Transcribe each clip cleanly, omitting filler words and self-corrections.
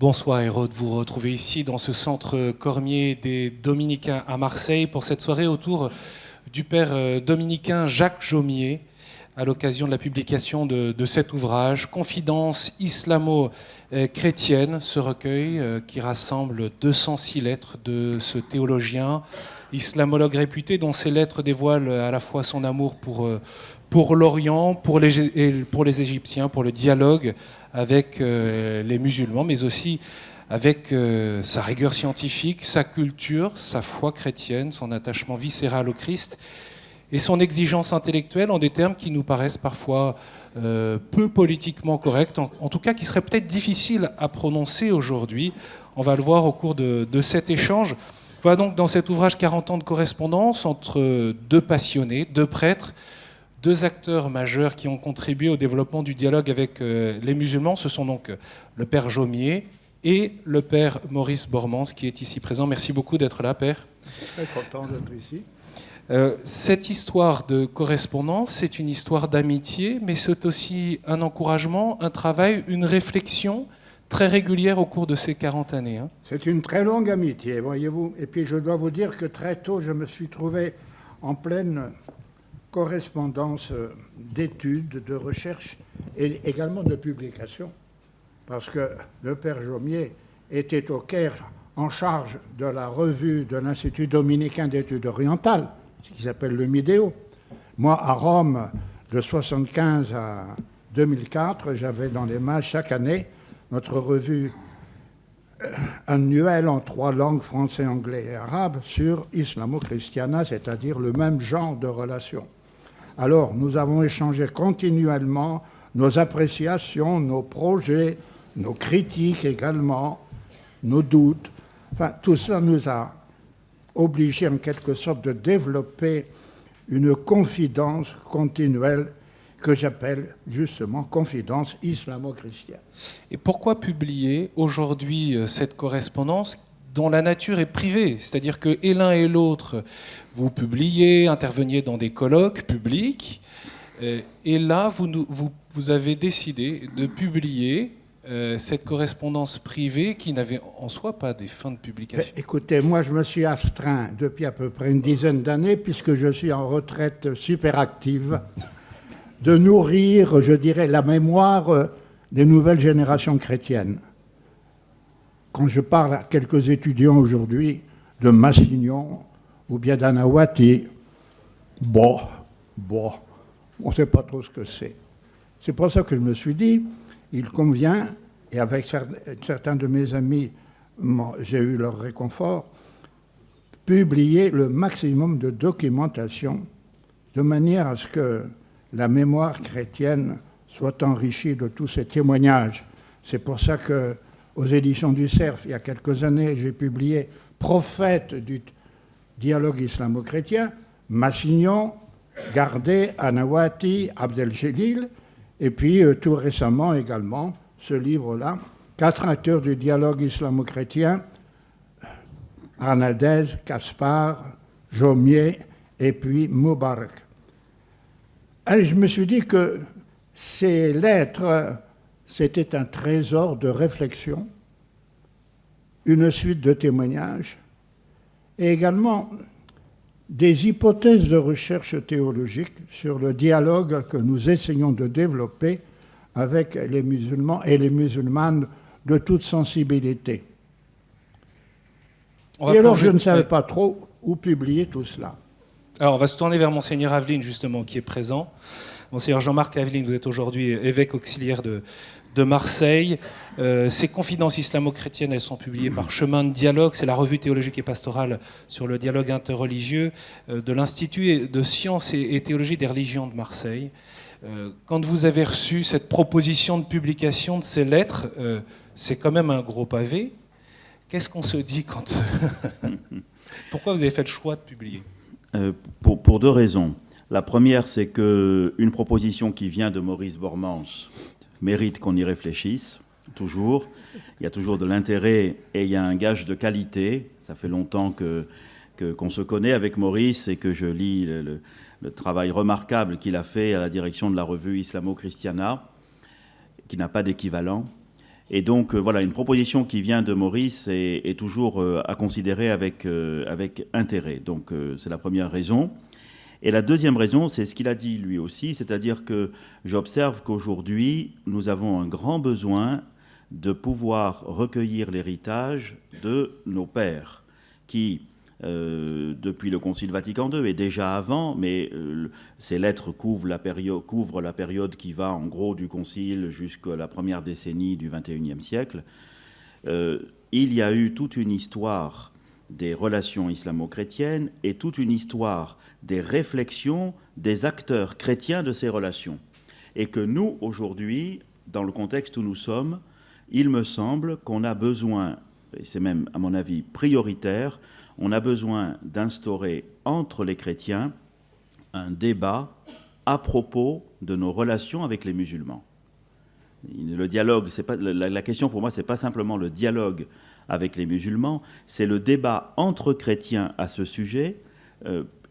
Bonsoir, heureux de vous retrouver ici dans ce centre Cormier des Dominicains à Marseille pour cette soirée autour du père dominicain Jacques Jaumier à l'occasion de la publication de cet ouvrage, Confidences islamo-chrétiennes, ce recueil qui rassemble 206 lettres de ce théologien, islamologue réputé, dont ces lettres dévoilent à la fois son amour pour l'Orient, pour les Égyptiens, pour le dialogue avec les musulmans, mais aussi avec sa rigueur scientifique, sa culture, sa foi chrétienne, son attachement viscéral au Christ et son exigence intellectuelle en des termes qui nous paraissent parfois peu politiquement corrects, en tout cas qui seraient peut-être difficiles à prononcer aujourd'hui. On va le voir au cours de cet échange. Voilà donc dans cet ouvrage 40 ans de correspondance entre deux passionnés, deux prêtres, deux acteurs majeurs qui ont contribué au développement du dialogue avec les musulmans. Ce sont donc le père Jaumier et le père Maurice Bormans qui est ici présent. Merci beaucoup d'être là, père. Très content d'être ici. Cette histoire de correspondance, c'est une histoire d'amitié, mais c'est aussi un encouragement, un travail, une réflexion très régulière au cours de ces 40 années. Hein. C'est une très longue amitié, voyez-vous. Et puis je dois vous dire que très tôt, je me suis trouvé en pleine correspondance d'études, de recherche et également de publication. Parce que le père Jaumier était au Caire en charge de la revue de l'Institut dominicain d'études orientales, ce qui s'appelle le Midéo. Moi, à Rome, de 1975 à 2004, j'avais dans les mains chaque année notre revue annuelle en 3 langues, français, anglais et arabe, sur Islamo-Christiana, c'est-à-dire le même genre de relations. Alors, nous avons échangé continuellement nos appréciations, nos projets, nos critiques également, nos doutes. Enfin, tout cela nous a obligés en quelque sorte de développer une confidence continuelle que j'appelle justement confidence islamo-chrétienne. Et pourquoi publier aujourd'hui cette correspondance dont la nature est privée? C'est-à-dire que et l'un et l'autre, vous publiez, interveniez dans des colloques publics, et là, vous avez décidé de publier cette correspondance privée qui n'avait en soi pas des fins de publication. Écoutez, moi je me suis astreint depuis à peu près une dizaine d'années, puisque je suis en retraite super active, de nourrir, je dirais, la mémoire des nouvelles générations chrétiennes. Quand je parle à quelques étudiants aujourd'hui de Massignon ou bien d'Anawati, bon, on ne sait pas trop ce que c'est. C'est pour ça que je me suis dit, il convient, et avec certains de mes amis, j'ai eu leur réconfort, publier le maximum de documentation de manière à ce que la mémoire chrétienne soit enrichie de tous ces témoignages. C'est pour ça qu'aux éditions du Cerf, il y a quelques années, j'ai publié Prophète du dialogue islamo-chrétien, Massignon, Gardet, Anawati, Abdel-Jélil, et puis tout récemment également, ce livre-là, 4 acteurs du dialogue islamo-chrétien, Arnaldez, Caspar, Jaumier et puis Moubarak. Et je me suis dit que ces lettres, c'était un trésor de réflexion, une suite de témoignages, et également des hypothèses de recherche théologique sur le dialogue que nous essayons de développer avec les musulmans et les musulmanes de toute sensibilité. Et alors, je ne savais pas trop où publier tout cela. Alors, on va se tourner vers Monseigneur Aveline, justement, qui est présent. Monseigneur Jean-Marc Aveline, vous êtes aujourd'hui évêque auxiliaire de Marseille. Ces confidences islamo-chrétiennes, elles sont publiées par Chemin de Dialogue. C'est la revue théologique et pastorale sur le dialogue interreligieux de l'Institut de sciences et théologie des religions de Marseille. Quand vous avez reçu cette proposition de publication de ces lettres, c'est quand même un gros pavé. Qu'est-ce qu'on se dit quand... Pourquoi vous avez fait le choix de publier ? Pour 2 raisons. La première, c'est qu'une proposition qui vient de Maurice Bormans mérite qu'on y réfléchisse, toujours. Il y a toujours de l'intérêt et il y a un gage de qualité. Ça fait longtemps qu'on se connaît avec Maurice et que je lis le travail remarquable qu'il a fait à la direction de la revue Islamo-Christiana, qui n'a pas d'équivalent. Et donc, voilà, une proposition qui vient de Maurice est toujours à considérer avec intérêt. Donc, c'est la première raison. Et la deuxième raison, c'est ce qu'il a dit lui aussi, c'est-à-dire que j'observe qu'aujourd'hui, nous avons un grand besoin de pouvoir recueillir l'héritage de nos pères, qui, depuis le Concile Vatican II et déjà avant, mais ces lettres couvrent la période qui va en gros du Concile jusqu'à la première décennie du XXIe siècle, il y a eu toute une histoire des relations islamo-chrétiennes et toute une histoire des réflexions des acteurs chrétiens de ces relations. Et que nous, aujourd'hui, dans le contexte où nous sommes, il me semble qu'on a besoin, et c'est même à mon avis prioritaire, on a besoin d'instaurer entre les chrétiens un débat à propos de nos relations avec les musulmans. Le dialogue, c'est pas, la question pour moi, ce n'est pas simplement le dialogue avec les musulmans, c'est le débat entre chrétiens à ce sujet.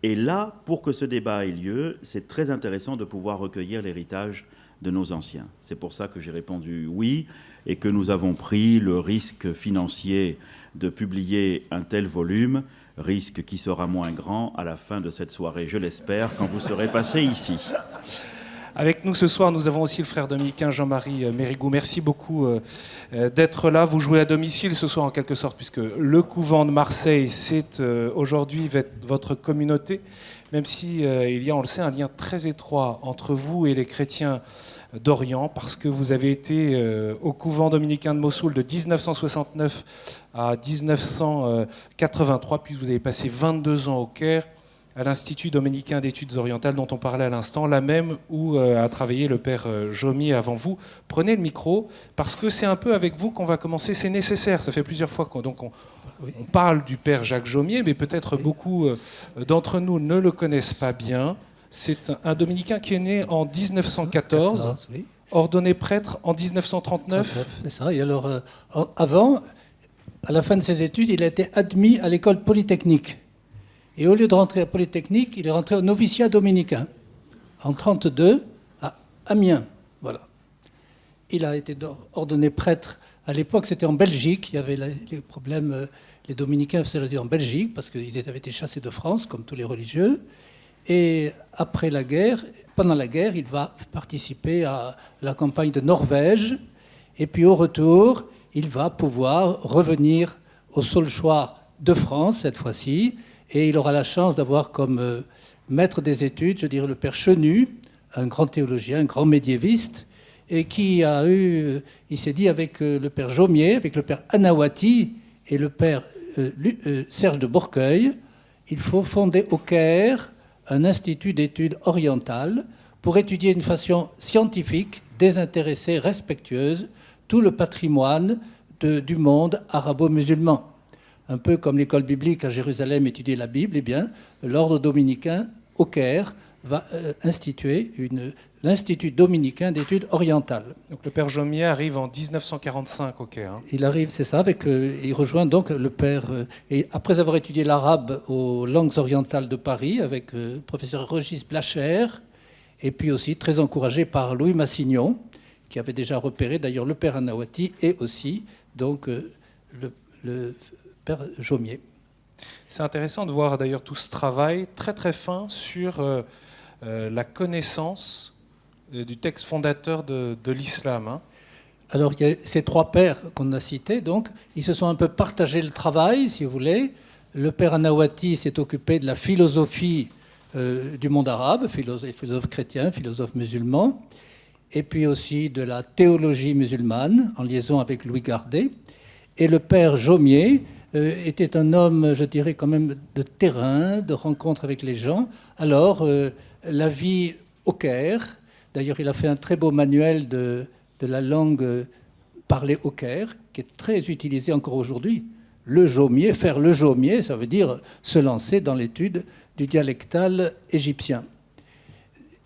Et là, pour que ce débat ait lieu, c'est très intéressant de pouvoir recueillir l'héritage de nos anciens. C'est pour ça que j'ai répondu oui, et que nous avons pris le risque financier de publier un tel volume, risque qui sera moins grand à la fin de cette soirée, je l'espère, quand vous serez passés ici. Avec nous ce soir, nous avons aussi le frère dominicain Jean-Marie Mérigou. Merci beaucoup d'être là. Vous jouez à domicile ce soir en quelque sorte, puisque le couvent de Marseille, c'est aujourd'hui votre communauté, même si il y a, on le sait, un lien très étroit entre vous et les chrétiens d'Orient, parce que vous avez été au couvent dominicain de Mossoul de 1969 à 1983, puis vous avez passé 22 ans au Caire, à l'Institut dominicain d'études orientales dont on parlait à l'instant, là même où a travaillé le père Jomier avant vous. Prenez le micro, parce que c'est un peu avec vous qu'on va commencer, c'est nécessaire, ça fait plusieurs fois qu'on parle du père Jacques Jomier, mais peut-être beaucoup d'entre nous ne le connaissent pas bien. C'est un dominicain qui est né en 1914, oui. Ordonné prêtre en 1939. C'est ça, et alors avant, à la fin de ses études, il a été admis à l'école polytechnique. Et au lieu de rentrer à Polytechnique, il est rentré au noviciat dominicain, en 1932, à Amiens. Voilà. Il a été ordonné prêtre. À l'époque, c'était en Belgique. Il y avait les problèmes. Les dominicains faisaient en Belgique, parce qu'ils avaient été chassés de France, comme tous les religieux. Et après la guerre, pendant la guerre, il va participer à la campagne de Norvège. Et puis au retour, il va pouvoir revenir au Saulchoir de France, cette fois-ci. Et il aura la chance d'avoir comme maître des études, je dirais, le père Chenu, un grand théologien, un grand médiéviste, et qui a eu, il s'est dit avec le père Jomier, avec le père Anawati et le père Serge de Bourcueil, il faut fonder au Caire un institut d'études orientales pour étudier d'une façon scientifique, désintéressée, respectueuse, tout le patrimoine du monde arabo-musulman. Un peu comme l'école biblique à Jérusalem étudiait la Bible, eh bien, l'ordre dominicain au Caire va instituer l'Institut dominicain d'études orientales. Donc le père Jomier arrive en 1945 au Caire. Hein. Il arrive, c'est ça, il rejoint donc le père... et après avoir étudié l'arabe aux langues orientales de Paris avec le professeur Régis Blacher, et puis aussi très encouragé par Louis Massignon, qui avait déjà repéré d'ailleurs le père Anawati et aussi donc le père Jomier. C'est intéressant de voir d'ailleurs tout ce travail très très fin sur la connaissance du texte fondateur de l'islam. Hein. Alors il y a ces trois pères qu'on a cités, donc ils se sont un peu partagé le travail, si vous voulez. Le père Anawati s'est occupé de la philosophie du monde arabe, philosophe chrétien, philosophe musulman, et puis aussi de la théologie musulmane, en liaison avec Louis Gardet. Et le père Jomier était un homme, je dirais, quand même de terrain, de rencontre avec les gens. Alors, la vie au Caire, d'ailleurs, il a fait un très beau manuel de la langue parlée au Caire, qui est très utilisé encore aujourd'hui. Le Jomier, faire le Jomier, ça veut dire se lancer dans l'étude du dialectal égyptien.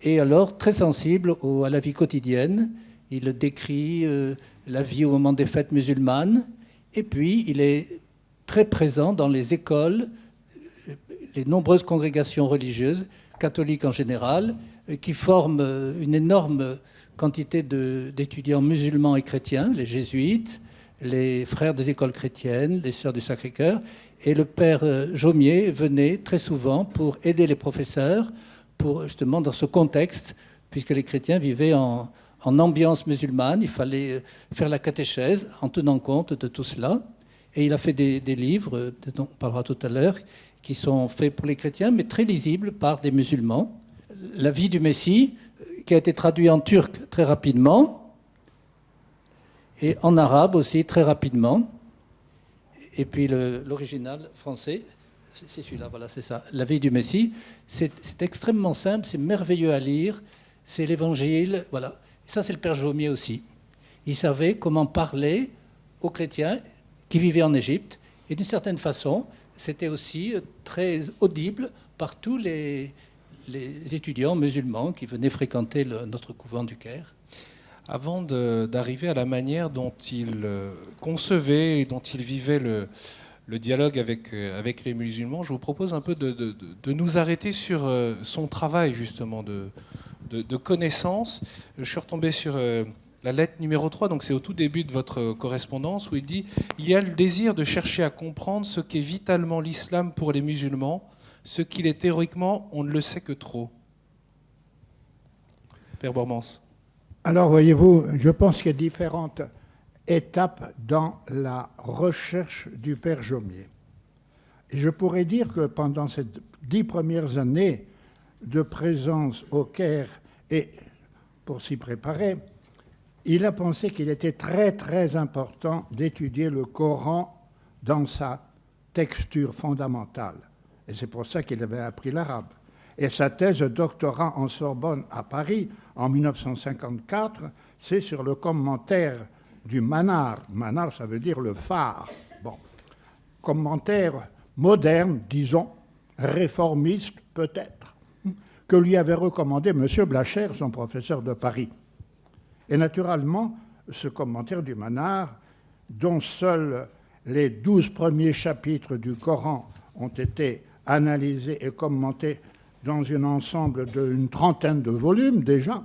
Et alors, très sensible à la vie quotidienne, il décrit la vie au moment des fêtes musulmanes, et puis il est très présent dans les écoles, les nombreuses congrégations religieuses, catholiques en général, qui forment une énorme quantité d'étudiants musulmans et chrétiens, les jésuites, les frères des écoles chrétiennes, les sœurs du Sacré-Cœur. Et le père Jaumier venait très souvent pour aider les professeurs, pour justement dans ce contexte, puisque les chrétiens vivaient en ambiance musulmane. Il fallait faire la catéchèse en tenant compte de tout cela. Et il a fait des livres, dont on parlera tout à l'heure, qui sont faits pour les chrétiens, mais très lisibles par des musulmans. La vie du Messie, qui a été traduit en turc très rapidement, et en arabe aussi très rapidement. Et puis l'original français, c'est celui-là, voilà, c'est ça. La vie du Messie, c'est extrêmement simple, c'est merveilleux à lire, c'est l'évangile, voilà. Et ça, c'est le père Jaumier aussi. Il savait comment parler aux chrétiens qui vivaient en Égypte, et d'une certaine façon, c'était aussi très audible par tous les étudiants musulmans qui venaient fréquenter notre couvent du Caire. Avant d'arriver à la manière dont il concevait et dont il vivait le dialogue avec les musulmans, je vous propose un peu de nous arrêter sur son travail justement de connaissance. Je suis retombé sur la lettre numéro 3, donc c'est au tout début de votre correspondance, où il dit « Il y a le désir de chercher à comprendre ce qu'est vitalement l'islam pour les musulmans, ce qu'il est théoriquement, on ne le sait que trop. » Père Bormans. Alors, voyez-vous, je pense qu'il y a différentes étapes dans la recherche du père Jaumier. Et je pourrais dire que pendant ces 10 premières années de présence au Caire et pour s'y préparer, il a pensé qu'il était très, très important d'étudier le Coran dans sa texture fondamentale. Et c'est pour ça qu'il avait appris l'arabe. Et sa thèse de doctorat en Sorbonne à Paris, en 1954, c'est sur le commentaire du Manar. Manar, ça veut dire le phare. Bon. Commentaire moderne, disons, réformiste peut-être, que lui avait recommandé M. Blacher, son professeur de Paris. Et naturellement, ce commentaire du Manar, dont seuls les 12 premiers chapitres du Coran ont été analysés et commentés dans un ensemble d'une trentaine de volumes déjà,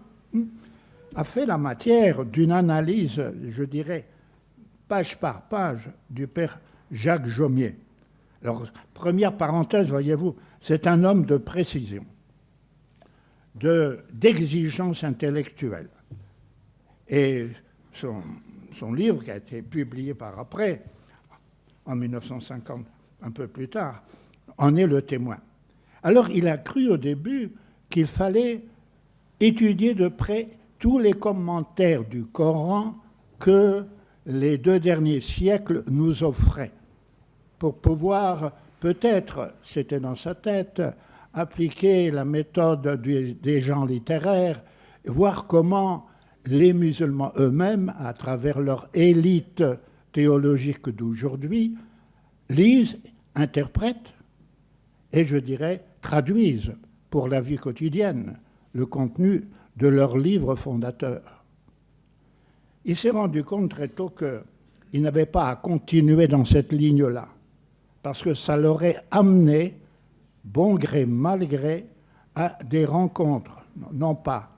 a fait la matière d'une analyse, je dirais, page par page, du père Jacques Jaumier. Alors, première parenthèse, voyez-vous, c'est un homme de précision, d'exigence intellectuelle. Et son livre, qui a été publié par après, en 1950, un peu plus tard, en est le témoin. Alors, il a cru au début qu'il fallait étudier de près tous les commentaires du Coran que les 2 derniers siècles nous offraient, pour pouvoir, peut-être, c'était dans sa tête, appliquer la méthode des gens littéraires, voir comment les musulmans eux-mêmes, à travers leur élite théologique d'aujourd'hui, lisent, interprètent et, je dirais, traduisent pour la vie quotidienne le contenu de leurs livres fondateurs. Il s'est rendu compte très tôt qu'il n'avait pas à continuer dans cette ligne-là, parce que ça l'aurait amené, bon gré, mal gré, à des rencontres, non pas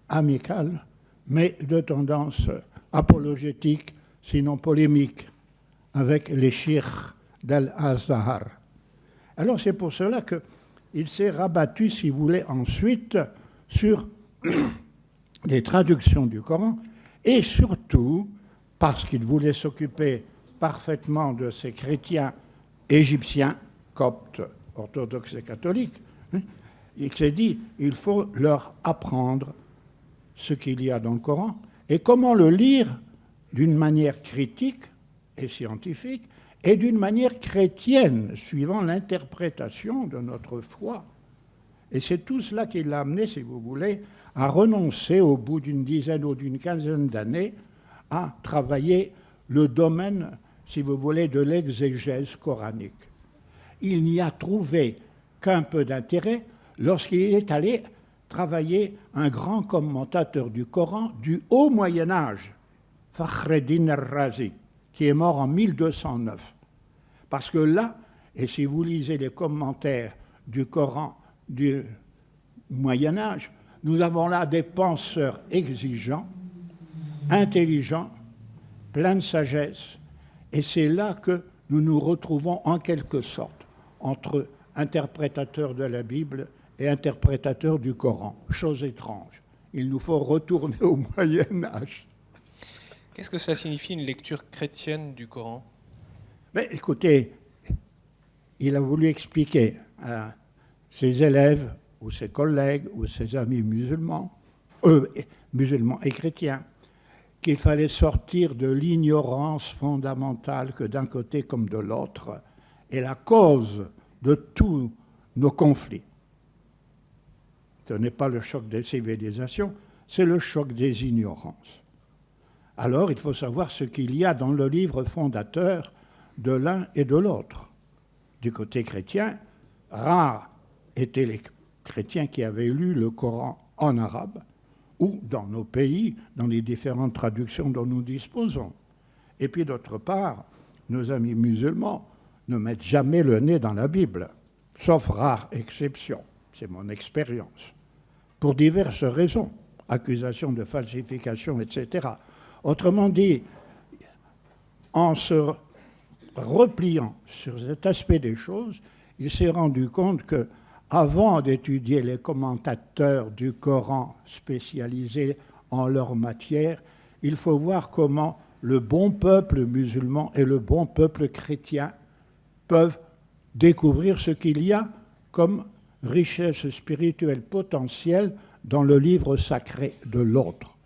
amicales, mais de tendance apologétique, sinon polémique, avec les chiites d'Al-Azhar. Alors c'est pour cela qu'il s'est rabattu, si vous voulez, ensuite sur les traductions du Coran, et surtout parce qu'il voulait s'occuper parfaitement de ces chrétiens égyptiens, coptes, orthodoxes et catholiques. Il s'est dit, il faut leur apprendre ce qu'il y a dans le Coran et comment le lire d'une manière critique et scientifique et d'une manière chrétienne, suivant l'interprétation de notre foi. Et c'est tout cela qui l'a amené, si vous voulez, à renoncer au bout d'une dizaine ou d'une quinzaine d'années à travailler le domaine, si vous voulez, de l'exégèse coranique. Il n'y a trouvé qu'un peu d'intérêt lorsqu'il est allé travailler un grand commentateur du Coran du Haut Moyen-Âge, Fakhreddin al-Razi, qui est mort en 1209. Parce que là, et si vous lisez les commentaires du Coran du Moyen-Âge, Nous avons là des penseurs exigeants, intelligents, pleins de sagesse. Et c'est là que nous nous retrouvons en quelque sorte entre interprétateurs de la Bible et interprétateurs du Coran. Chose étrange. Il nous faut retourner au Moyen-Âge. Qu'est-ce que cela signifie une lecture chrétienne du Coran ? Mais écoutez, il a voulu expliquer à ses élèves ou ses collègues ou ses amis musulmans, musulmans et chrétiens, qu'il fallait sortir de l'ignorance fondamentale que d'un côté comme de l'autre est la cause de tous nos conflits. Ce n'est pas le choc des civilisations, c'est le choc des ignorances. Alors il faut savoir ce qu'il y a dans le livre fondateur de l'un et de l'autre. Du côté chrétien, rares étaient les chrétiens qui avaient lu le Coran en arabe ou dans nos pays, dans les différentes traductions dont nous disposons. Et puis d'autre part, nos amis musulmans ne mettent jamais le nez dans la Bible, sauf rares exceptions, c'est mon expérience, pour diverses raisons, accusations de falsification, etc. Autrement dit, en se repliant sur cet aspect des choses, il s'est rendu compte que, avant d'étudier les commentateurs du Coran spécialisés en leur matière, il faut voir comment le bon peuple musulman et le bon peuple chrétien peuvent découvrir ce qu'il y a comme richesse spirituelle potentielle dans le livre sacré de l'autre,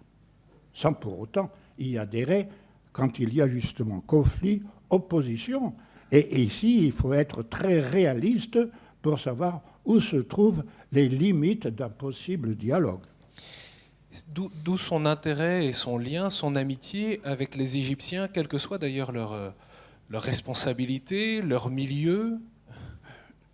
sans pour autant y adhérer quand il y a justement conflit, opposition. Et ici, il faut être très réaliste pour savoir où se trouvent les limites d'un possible dialogue. D'où son intérêt et son lien, son amitié avec les Égyptiens, quelle que soit d'ailleurs leur responsabilité, leur milieu.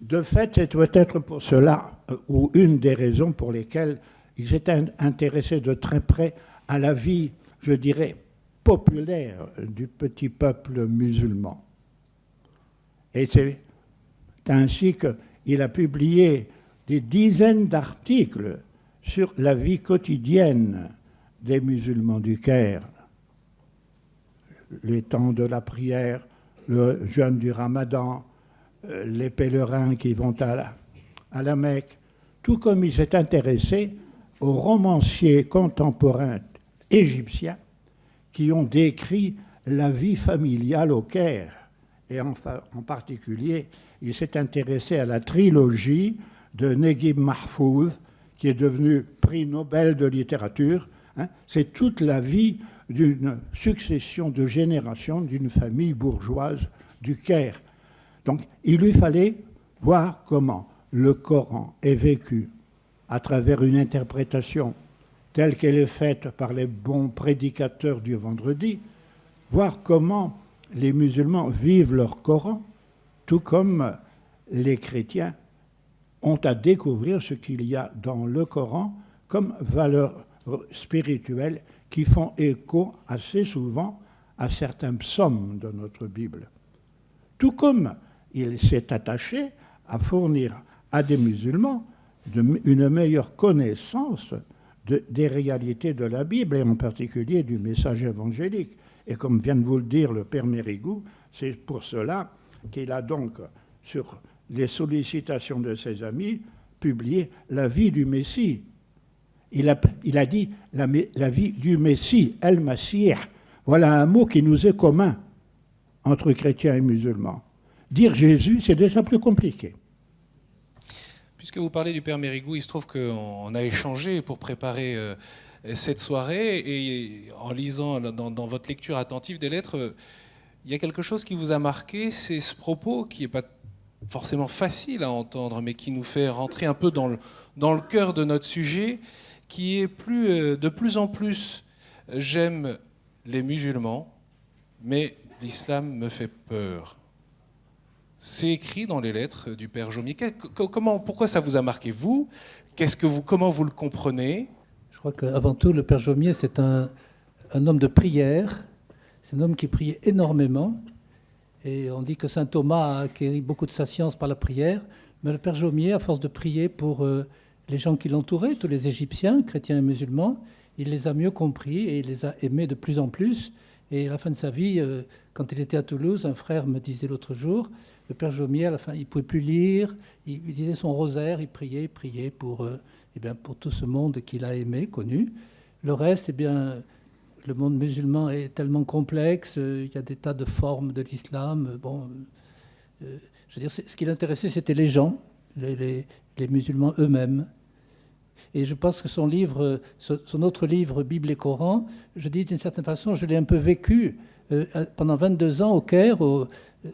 De fait, c'est peut-être pour cela, ou une des raisons pour lesquelles il s'était intéressé de très près à la vie, je dirais, populaire du petit peuple musulman. Et c'est ainsi qu'il a publié des dizaines d'articles sur la vie quotidienne des musulmans du Caire. Les temps de la prière, le jeûne du Ramadan, les pèlerins qui vont à la Mecque, tout comme il s'est intéressé aux romanciers contemporains égyptiens qui ont décrit la vie familiale au Caire. Et en particulier, il s'est intéressé à la trilogie de Neguib Mahfouz, qui est devenu prix Nobel de littérature. C'est toute la vie d'une succession de générations d'une famille bourgeoise du Caire. Donc, il lui fallait voir comment le Coran est vécu à travers une interprétation telle qu'elle est faite par les bons prédicateurs du vendredi, voir comment les musulmans vivent leur Coran, tout comme les chrétiens ont à découvrir ce qu'il y a dans le Coran comme valeurs spirituelles qui font écho assez souvent à certains psaumes de notre Bible. Tout comme il s'est attaché à fournir à des musulmans une meilleure connaissance des réalités de la Bible, et en particulier du message évangélique. Et comme vient de vous le dire le Père Mérigou, c'est pour cela qu'il a donc, sur les sollicitations de ses amis, publié la vie du Messie. Il a dit la vie du Messie, El-Masih. Voilà un mot qui nous est commun entre chrétiens et musulmans. Dire Jésus, c'est déjà plus compliqué. Puisque vous parlez du Père Mérigou, il se trouve qu'on a échangé pour préparer cette soirée, et en lisant dans votre lecture attentive des lettres, il y a quelque chose qui vous a marqué, c'est ce propos qui n'est pas forcément facile à entendre, mais qui nous fait rentrer un peu dans le cœur de notre sujet, qui est de plus en plus « j'aime les musulmans, mais l'islam me fait peur ». C'est écrit dans les lettres du Père Jomier. Pourquoi ça vous a marqué, vous ? Comment vous le comprenez ? Je crois qu'avant tout, le Père Jomier, c'est un homme de prière. C'est un homme qui priait énormément. Et on dit que saint Thomas a acquis beaucoup de sa science par la prière. Mais le Père Jomier, à force de prier pour les gens qui l'entouraient, tous les Égyptiens, chrétiens et musulmans, il les a mieux compris et il les a aimés de plus en plus. Et à la fin de sa vie, quand il était à Toulouse, un frère me disait l'autre jour, le père Jaumier, à la fin, il ne pouvait plus lire, il disait son rosaire, il priait pour tout ce monde qu'il a aimé, connu. Le reste, le monde musulman est tellement complexe, il y a des tas de formes de l'islam. Je veux dire, ce qui l'intéressait, c'était les gens, les musulmans eux-mêmes. Et je pense que son autre livre, Bible et Coran, je dis d'une certaine façon, je l'ai un peu vécu pendant 22 ans au Caire.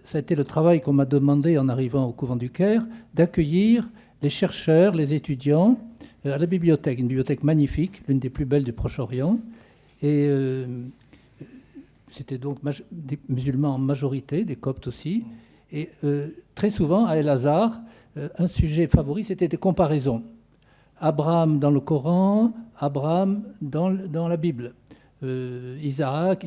Ça a été le travail qu'on m'a demandé en arrivant au couvent du Caire, d'accueillir les chercheurs, les étudiants à la bibliothèque, une bibliothèque magnifique, l'une des plus belles du Proche-Orient. Et c'était donc des musulmans en majorité, des coptes aussi. Et très souvent, à El-Azhar, un sujet favori, c'était des comparaisons. Abraham dans le Coran, Abraham dans la Bible. Isaac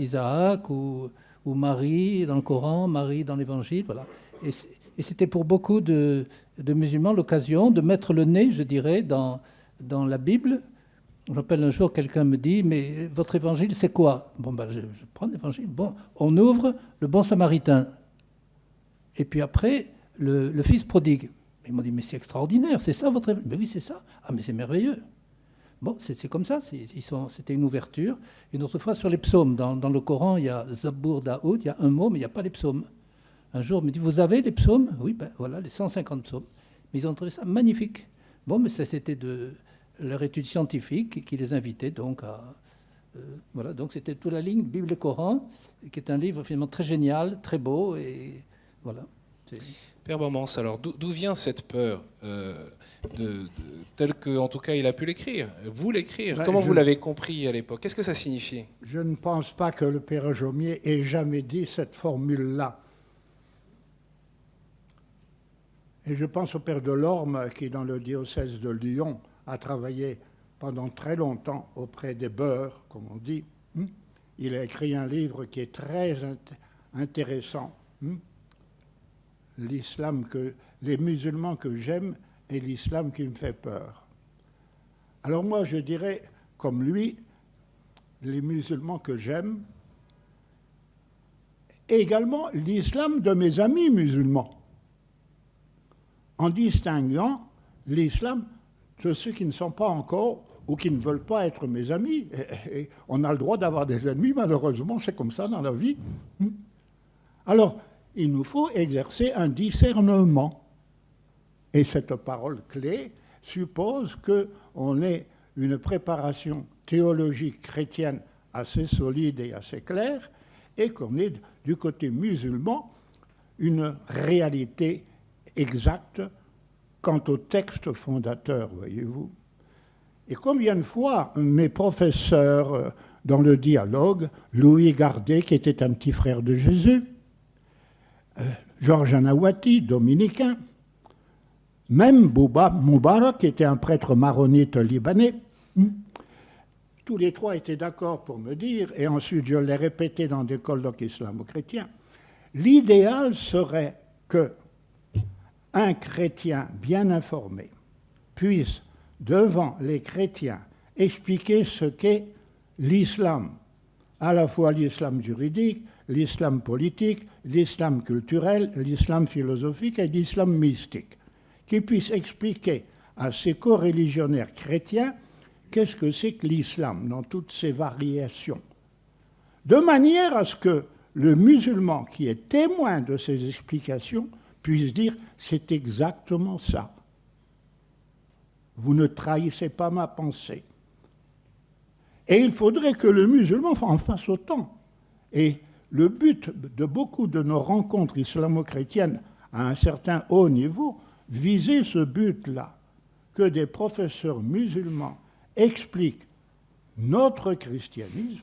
ou Marie dans le Coran, Marie dans l'Évangile. Voilà. Et c'était pour beaucoup de musulmans l'occasion de mettre le nez, je dirais, dans la Bible. Je me rappelle un jour, quelqu'un me dit, mais votre Évangile, c'est quoi ? Je prends l'Évangile. On ouvre le bon Samaritain. Et puis après, le fils prodigue. Ils m'ont dit, mais c'est extraordinaire, c'est ça votre Évangile ? Mais oui, c'est ça. Ah, mais c'est merveilleux. C'est comme ça, c'était une ouverture. Une autre fois, sur les psaumes, dans le Coran, il y a Zabour, Daoud, il y a un mot, mais il n'y a pas les psaumes. Un jour, il me dit, vous avez les psaumes ? Oui, voilà, les 150 psaumes. Mais ils ont trouvé ça magnifique. Mais ça, c'était de leur étude scientifique qui les invitait donc à... voilà, donc c'était toute la ligne Bible et Coran, qui est un livre finalement très génial, très beau, et voilà. Père Bormans, alors d'où vient cette peur telle que, en tout cas, il a pu l'écrire, vous l'écrire? Comment vous l'avez compris à l'époque? Qu'est-ce que ça signifiait? Je ne pense pas que le père Jaumier ait jamais dit cette formule-là. Et je pense au père Delorme, qui, dans le diocèse de Lyon, a travaillé pendant très longtemps auprès des beurs, comme on dit. Il a écrit un livre qui est très intéressant. L'islam les musulmans que j'aime et l'islam qui me fait peur. Alors moi, je dirais, comme lui, les musulmans que j'aime, et également l'islam de mes amis musulmans, en distinguant l'islam de ceux qui ne sont pas encore ou qui ne veulent pas être mes amis. Et on a le droit d'avoir des ennemis, malheureusement, c'est comme ça dans la vie. Alors, il nous faut exercer un discernement. Et cette parole clé suppose qu'on ait une préparation théologique chrétienne assez solide et assez claire, et qu'on ait du côté musulman une réalité exacte quant au texte fondateur, voyez-vous. Et combien de fois mes professeurs dans le dialogue, Louis Gardet, qui était un petit frère de Jésus, Georges Anawati, dominicain, même Bouba Moubarak, qui était un prêtre maronite libanais, tous les trois étaient d'accord pour me dire, et ensuite je l'ai répété dans des colloques islamo-chrétiens, l'idéal serait que un chrétien bien informé puisse, devant les chrétiens, expliquer ce qu'est l'islam, à la fois l'islam juridique, l'islam politique, l'islam culturel, l'islam philosophique et l'islam mystique, qu'il puisse expliquer à ses coreligionnaires chrétiens qu'est-ce que c'est que l'islam dans toutes ses variations, de manière à ce que le musulman qui est témoin de ces explications puisse dire « c'est exactement ça ». Vous ne trahissez pas ma pensée. Et il faudrait que le musulman en fasse autant. Et le but de beaucoup de nos rencontres islamo-chrétiennes à un certain haut niveau visait ce but-là, que des professeurs musulmans expliquent notre christianisme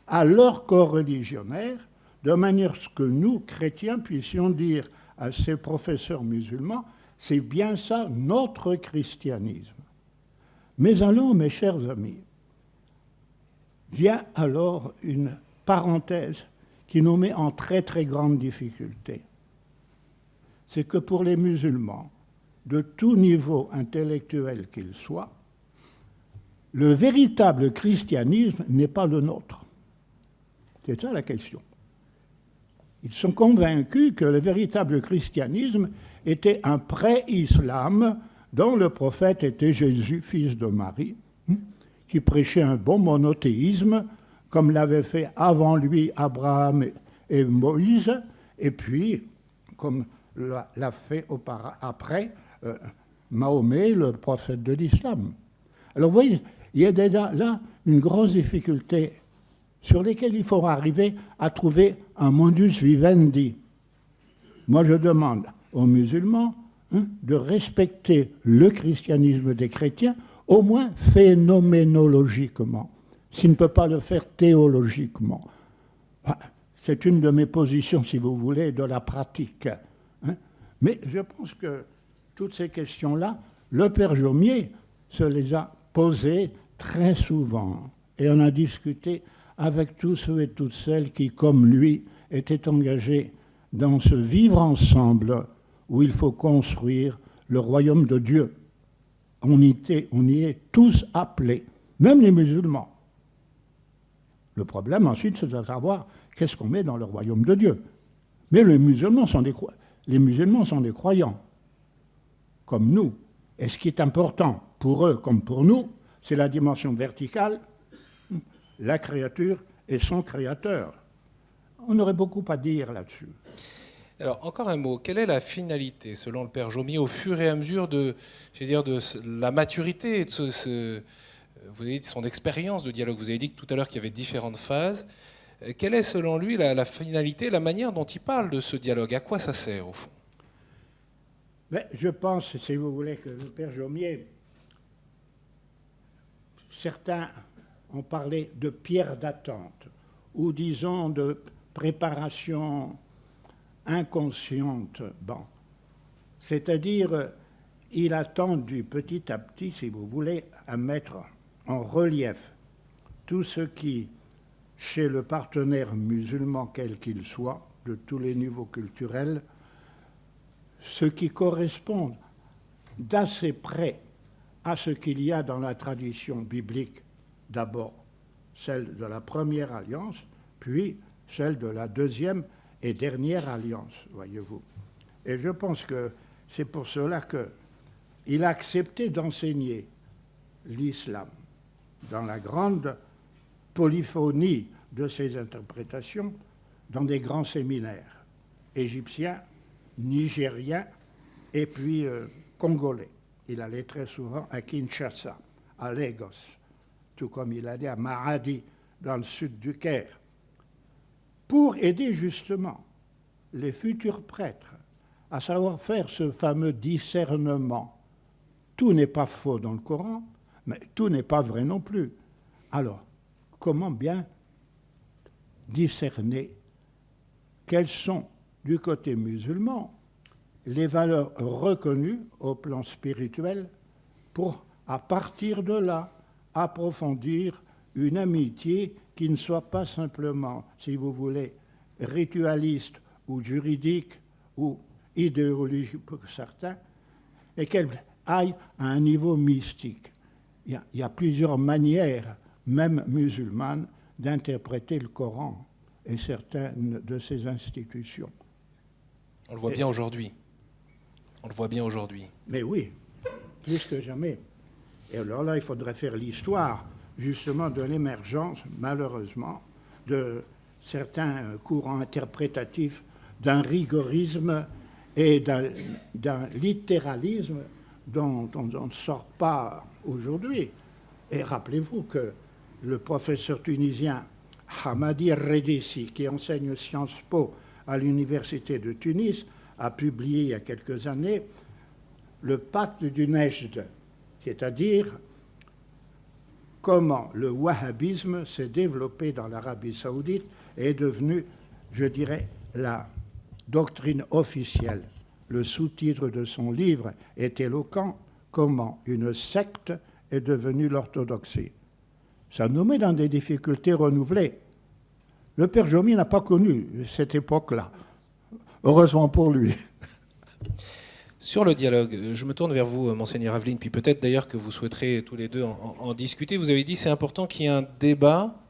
à leurs coreligionnaires, de manière à ce que nous, chrétiens, puissions dire à ces professeurs musulmans, c'est bien ça notre christianisme. Mais alors, mes chers amis, vient alors une parenthèse qui nous met en très très grande difficulté. C'est que pour les musulmans, de tout niveau intellectuel qu'il soit, le véritable christianisme n'est pas le nôtre. C'est ça la question. Ils sont convaincus que le véritable christianisme était un pré-islam dont le prophète était Jésus, fils de Marie, qui prêchait un bon monothéisme, comme l'avaient fait avant lui Abraham et Moïse, et puis comme l'a fait après Mahomet, le prophète de l'islam. Alors vous voyez, il y a déjà là une grosse difficulté sur lesquelles il faut arriver à trouver un modus vivendi. Moi, je demande aux musulmans de respecter le christianisme des chrétiens, au moins phénoménologiquement, s'il ne peut pas le faire théologiquement. C'est une de mes positions, si vous voulez, de la pratique. Mais je pense que toutes ces questions-là, le Père Jaumier se les a posées très souvent. Et on a discuté avec tous ceux et toutes celles qui, comme lui, étaient engagés dans ce vivre ensemble où il faut construire le royaume de Dieu. On y est tous appelés, même les musulmans. Le problème ensuite, c'est de savoir qu'est-ce qu'on met dans le royaume de Dieu. Mais les musulmans sont des croyants, comme nous. Et ce qui est important pour eux comme pour nous, c'est la dimension verticale, la créature et son créateur. On aurait beaucoup à dire là-dessus. Alors, encore un mot. Quelle est la finalité, selon le Père Jaumier, au fur et à mesure de la maturité, vous avez dit de son expérience de dialogue. Vous avez dit tout à l'heure qu'il y avait différentes phases. Quelle est, selon lui, la finalité, la manière dont il parle de ce dialogue? À quoi ça sert, au fond? Mais je pense, si vous voulez, que le Père Jaumier, certains ont parlé de pierre d'attente, ou disons de préparation inconsciente. Bon. C'est-à-dire, il a tendu petit à petit, si vous voulez, à mettre en relief tout ce qui, chez le partenaire musulman, quel qu'il soit, de tous les niveaux culturels, ce qui correspond d'assez près à ce qu'il y a dans la tradition biblique, d'abord celle de la première alliance, puis celle de la deuxième et dernière alliance, voyez-vous. Et je pense que c'est pour cela qu'il a accepté d'enseigner l'islam dans la grande polyphonie de ses interprétations dans des grands séminaires égyptiens, nigériens et puis congolais. Il allait très souvent à Kinshasa, à Lagos, tout comme il allait à Maradi, dans le sud du Caire, pour aider justement les futurs prêtres à savoir faire ce fameux discernement. Tout n'est pas faux dans le Coran, mais tout n'est pas vrai non plus. Alors, comment bien discerner quelles sont, du côté musulman, les valeurs reconnues au plan spirituel pour, à partir de là, approfondir une amitié qui ne soit pas simplement, si vous voulez, ritualiste ou juridique ou idéologique pour certains, et qu'elle aille à un niveau mystique. Il y a plusieurs manières, même musulmanes, d'interpréter le Coran et certaines de ses institutions. On le voit bien aujourd'hui. On le voit bien aujourd'hui. Mais oui, plus que jamais. Et alors là, il faudrait faire l'histoire, justement, de l'émergence, malheureusement, de certains courants interprétatifs, d'un rigorisme et d'un littéralisme dont on ne sort pas aujourd'hui. Et rappelez-vous que le professeur tunisien Hamadi Redessi, qui enseigne Sciences Po à l'université de Tunis, a publié il y a quelques années le pacte du Nejd, c'est-à-dire comment le wahhabisme s'est développé dans l'Arabie saoudite et est devenu, je dirais, la doctrine officielle. Le sous-titre de son livre est éloquent, comment une secte est devenue l'orthodoxie. Ça nous met dans des difficultés renouvelées. Le Père Jaumier n'a pas connu cette époque-là. Heureusement pour lui. Sur le dialogue, je me tourne vers vous, Monseigneur Aveline, puis peut-être d'ailleurs que vous souhaiterez tous les deux en discuter. Vous avez dit c'est important qu'il y ait un débat,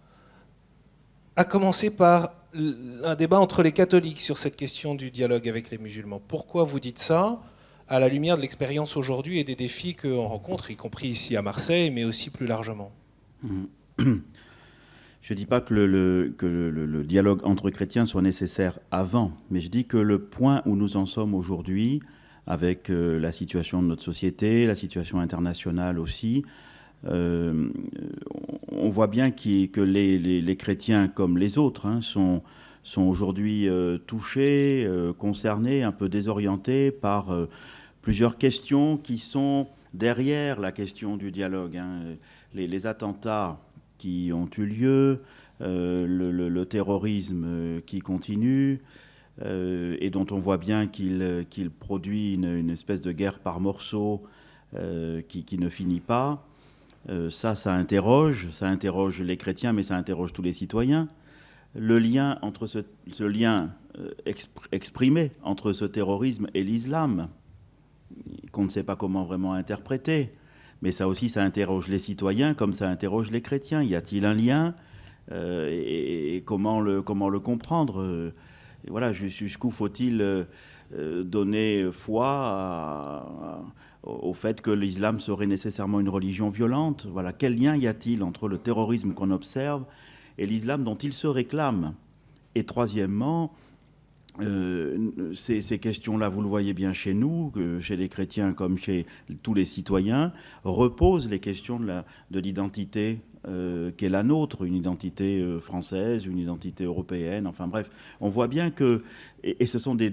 à commencer par un débat entre les catholiques sur cette question du dialogue avec les musulmans. Pourquoi vous dites ça, à la lumière de l'expérience aujourd'hui et des défis qu'on rencontre, y compris ici à Marseille, mais aussi plus largement? Je ne dis pas que le dialogue entre chrétiens soit nécessaire avant, mais je dis que le point où nous en sommes aujourd'hui, avec la situation de notre société, la situation internationale aussi, on voit bien que les chrétiens, comme les autres, sont aujourd'hui touchés, concernés, un peu désorientés par plusieurs questions qui sont derrière la question du dialogue. Les attentats qui ont eu lieu, le terrorisme qui continue, et dont on voit bien qu'il produit une espèce de guerre par morceaux qui ne finit pas. Ça interroge les chrétiens, mais ça interroge tous les citoyens. Le lien entre ce lien exprimé entre ce terrorisme et l'islam, qu'on ne sait pas comment vraiment interpréter, mais ça aussi, ça interroge les citoyens comme ça interroge les chrétiens. Y a-t-il un lien et comment le comprendre et voilà, jusqu'où faut-il donner foi au fait que l'islam serait nécessairement une religion violente? Voilà, quel lien y a-t-il entre le terrorisme qu'on observe et l'islam dont il se réclame? Et troisièmement, ces questions-là, vous le voyez bien chez nous, chez les chrétiens comme chez tous les citoyens, reposent les questions de l'identité qu'est la nôtre, une identité française, une identité européenne, enfin bref. On voit bien que, et ce sont des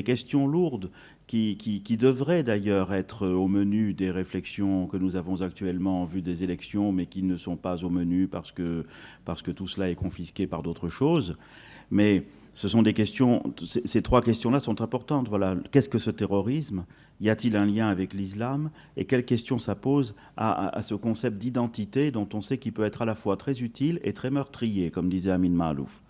questions lourdes qui devraient d'ailleurs être au menu des réflexions que nous avons actuellement en vue des élections, mais qui ne sont pas au menu parce que tout cela est confisqué par d'autres choses. Mais ce sont des questions, ces trois questions-là sont importantes. Voilà, qu'est-ce que ce terrorisme? Y a-t-il un lien avec l'islam? Et quelles questions ça pose à ce concept d'identité dont on sait qu'il peut être à la fois très utile et très meurtrier, comme disait Amin Maalouf.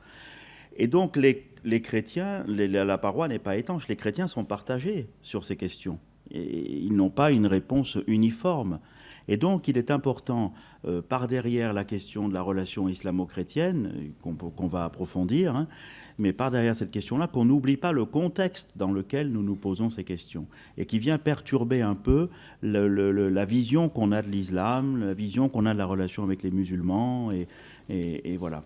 Et donc les chrétiens, la paroi n'est pas étanche, les chrétiens sont partagés sur ces questions. Et ils n'ont pas une réponse uniforme. Et donc, il est important, par derrière la question de la relation islamo-chrétienne, qu'on va approfondir, mais par derrière cette question-là, qu'on n'oublie pas le contexte dans lequel nous nous posons ces questions, et qui vient perturber un peu la vision qu'on a de l'islam, la vision qu'on a de la relation avec les musulmans, et voilà.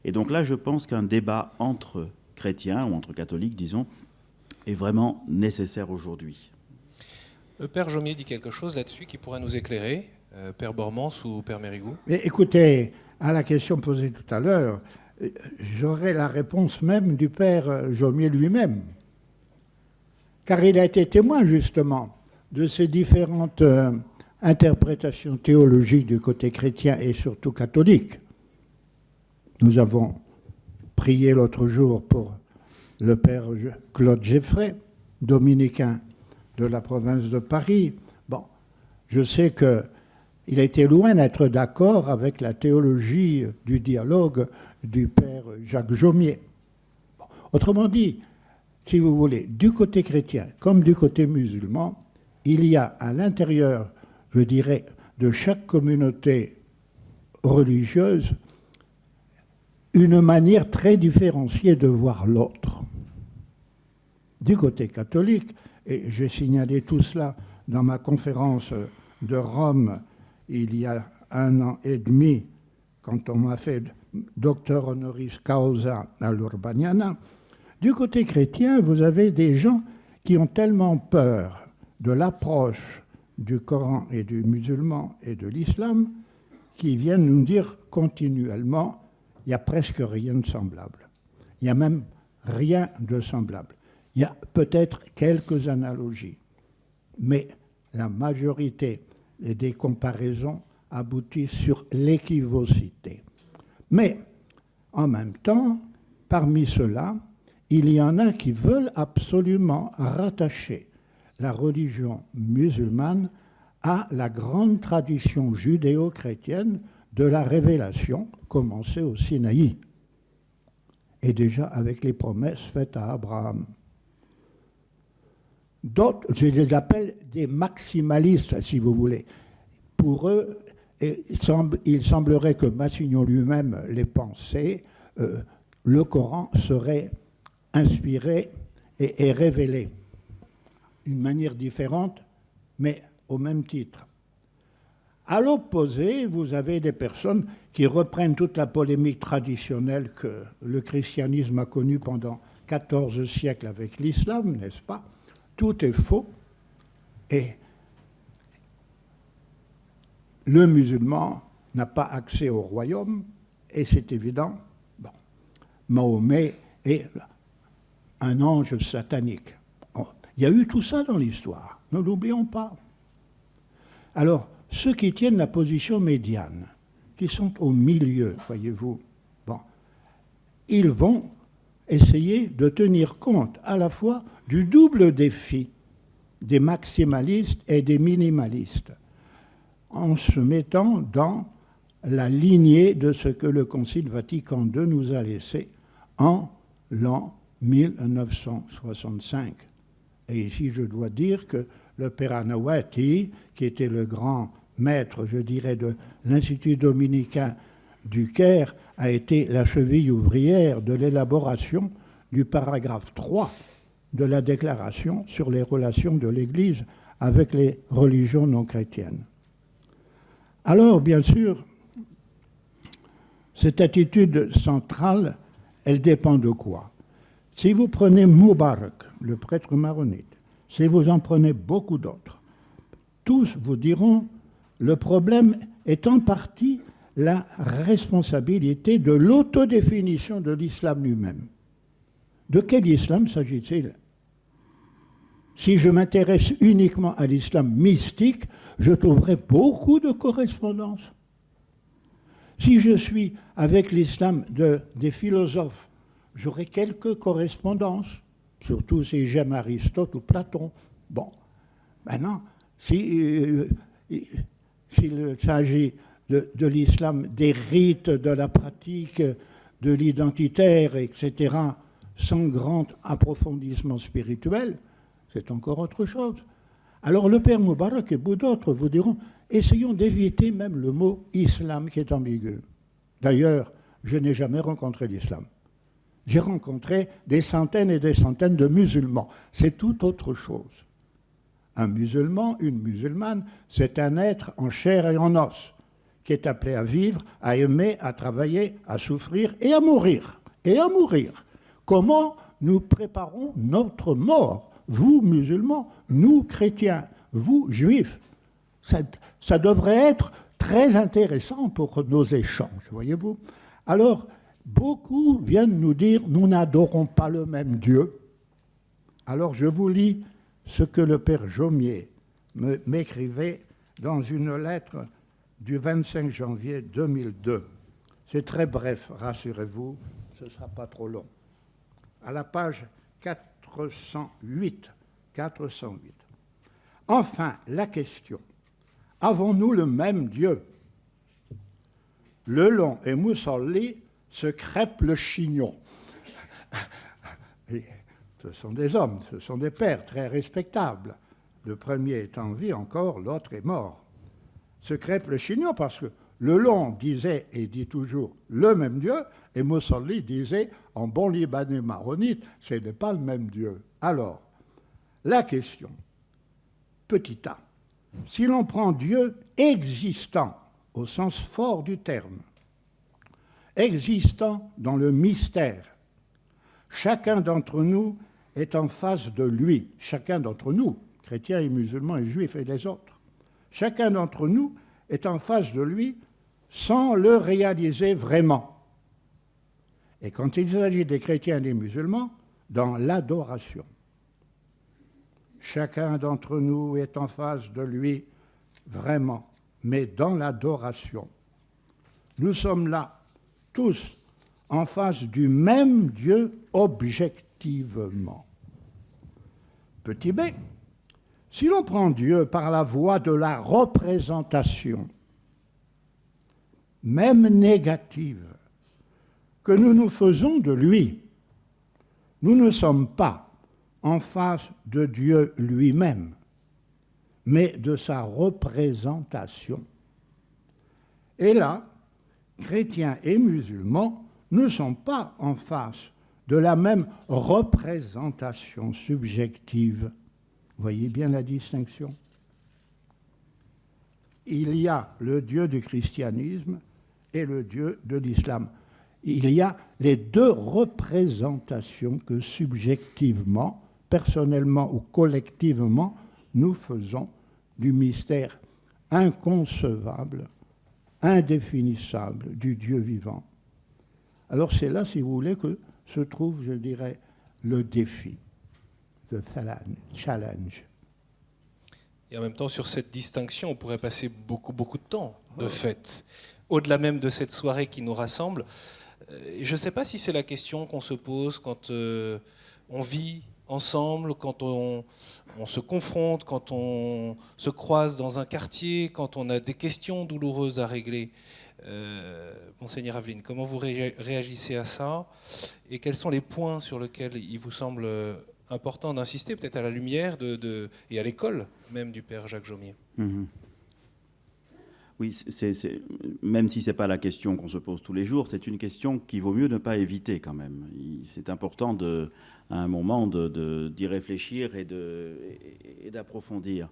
Et donc là, je pense qu'un débat entre chrétiens, ou entre catholiques, disons, est vraiment nécessaire aujourd'hui. Le Père Jomier dit quelque chose là-dessus qui pourrait nous éclairer, Père Bormans ou Père Mérigou? Mais écoutez, à la question posée tout à l'heure, j'aurais la réponse même du Père Jomier lui-même. Car il a été témoin justement de ces différentes interprétations théologiques du côté chrétien et surtout catholique. Nous avons prié l'autre jour pour le Père Claude Geffray, dominicain de la province de Paris. Bon, je sais qu'il a été loin d'être d'accord avec la théologie du dialogue du Père Jacques Jomier. Bon, autrement dit, si vous voulez, du côté chrétien comme du côté musulman, il y a à l'intérieur, je dirais, de chaque communauté religieuse, une manière très différenciée de voir l'autre. Du côté catholique, et j'ai signalé tout cela dans ma conférence de Rome il y a 1 an et demi, quand on m'a fait docteur honoris causa à l'Urbaniana. Du côté chrétien, vous avez des gens qui ont tellement peur de l'approche du Coran et du musulman et de l'islam qui viennent nous dire continuellement il n'y a presque rien de semblable. Il n'y a même rien de semblable. Il y a peut-être quelques analogies, mais la majorité des comparaisons aboutissent sur l'équivocité. Mais en même temps, parmi ceux-là, il y en a qui veulent absolument rattacher la religion musulmane à la grande tradition judéo-chrétienne de la révélation commencée au Sinaï, et déjà avec les promesses faites à Abraham. D'autres, je les appelle des maximalistes, si vous voulez. Pour eux, il semblerait que Massignon lui-même l'ait pensé, le Coran serait inspiré et révélé d'une manière différente, mais au même titre. À l'opposé, vous avez des personnes qui reprennent toute la polémique traditionnelle que le christianisme a connue pendant 14 siècles avec l'islam, n'est-ce pas? Tout est faux. Et le musulman n'a pas accès au royaume, et c'est évident. Bon. Mahomet est un ange satanique. Il y a eu tout ça dans l'histoire, ne l'oublions pas. Alors, ceux qui tiennent la position médiane, qui sont au milieu, voyez-vous, bon, ils vont essayer de tenir compte à la fois du double défi des maximalistes et des minimalistes, en se mettant dans la lignée de ce que le Concile Vatican II nous a laissé en l'an 1965. Et ici, je dois dire que le Père Anawati, qui était le grand maître, je dirais, de l'Institut dominicain du Caire, a été la cheville ouvrière de l'élaboration du paragraphe 3 de la Déclaration sur les relations de l'Église avec les religions non chrétiennes. Alors, bien sûr, cette attitude centrale, elle dépend de quoi? Si vous prenez Moubarak, le prêtre maronite, si vous en prenez beaucoup d'autres, tous vous diront le problème est en partie la responsabilité de l'autodéfinition de l'islam lui-même. De quel islam s'agit-il? Si je m'intéresse uniquement à l'islam mystique, je trouverai beaucoup de correspondances. Si je suis avec l'islam des philosophes, j'aurai quelques correspondances, surtout si j'aime Aristote ou Platon. Bon, maintenant, s'il s'agit de l'islam, des rites, de la pratique, de l'identitaire, etc., sans grand approfondissement spirituel, c'est encore autre chose. Alors le Père Moubarak et beaucoup d'autres vous diront, essayons d'éviter même le mot islam qui est ambigu. D'ailleurs, je n'ai jamais rencontré l'islam. J'ai rencontré des centaines et des centaines de musulmans. C'est tout autre chose. Un musulman, une musulmane, c'est un être en chair et en os, qui est appelé à vivre, à aimer, à travailler, à souffrir et à mourir. Et à mourir. Comment nous préparons notre mort? Vous, musulmans, nous, chrétiens, vous, juifs. Ça devrait être très intéressant pour nos échanges, voyez-vous. Alors, beaucoup viennent nous dire « nous n'adorons pas le même Dieu ». Alors, je vous lis ce que le Père Jaumier m'écrivait dans une lettre du 25 janvier 2002. C'est très bref, rassurez-vous, ce ne sera pas trop long. À la page 408. Enfin, la question. Avons-nous le même Dieu? Lelon et Moussorli se crêpent le chignon. Et ce sont des hommes, ce sont des pères très respectables. Le premier est en vie encore, l'autre est mort. Se crêpent le chignon parce que Lelon disait et dit toujours le même Dieu, et Moussorli disait en bon libanais maronite, ce n'est pas le même Dieu. Alors, la question, petit a, si l'on prend Dieu existant, au sens fort du terme, existant dans le mystère, chacun d'entre nous est en face de lui, chacun d'entre nous, chrétiens et musulmans et juifs et les autres, chacun d'entre nous est en face de lui sans le réaliser vraiment. Et quand il s'agit des chrétiens et des musulmans, dans l'adoration. Chacun d'entre nous est en face de lui vraiment, mais dans l'adoration. Nous sommes là, tous, en face du même Dieu objectivement. Petit b, si l'on prend Dieu par la voie de la représentation, même négative, que nous nous faisons de lui, nous ne sommes pas en face de Dieu lui-même, mais de sa représentation. Et là, chrétiens et musulmans ne sont pas en face de la même représentation subjective. Voyez bien la distinction. Il y a le Dieu du christianisme et le Dieu de l'islam. Il y a les deux représentations que subjectivement, personnellement ou collectivement, nous faisons du mystère inconcevable, indéfinissable du Dieu vivant. Alors c'est là, si vous voulez, que se trouve, je dirais, le défi, the challenge. Et en même temps, sur cette distinction, on pourrait passer beaucoup de temps, de fait. Au-delà même de cette soirée qui nous rassemble, je ne sais pas si c'est la question qu'on se pose quand on vit ensemble, quand on se confronte, quand on se croise dans un quartier, quand on a des questions douloureuses à régler. Monseigneur Aveline, comment vous réagissez à ça? Et quels sont les points sur lesquels il vous semble important d'insister, peut-être à la lumière et à l'école même du Père Jacques Jaumier? Oui, même si ce n'est pas la question qu'on se pose tous les jours, c'est une question qu'il vaut mieux ne pas éviter quand même. C'est important à un moment d'y réfléchir et d'approfondir.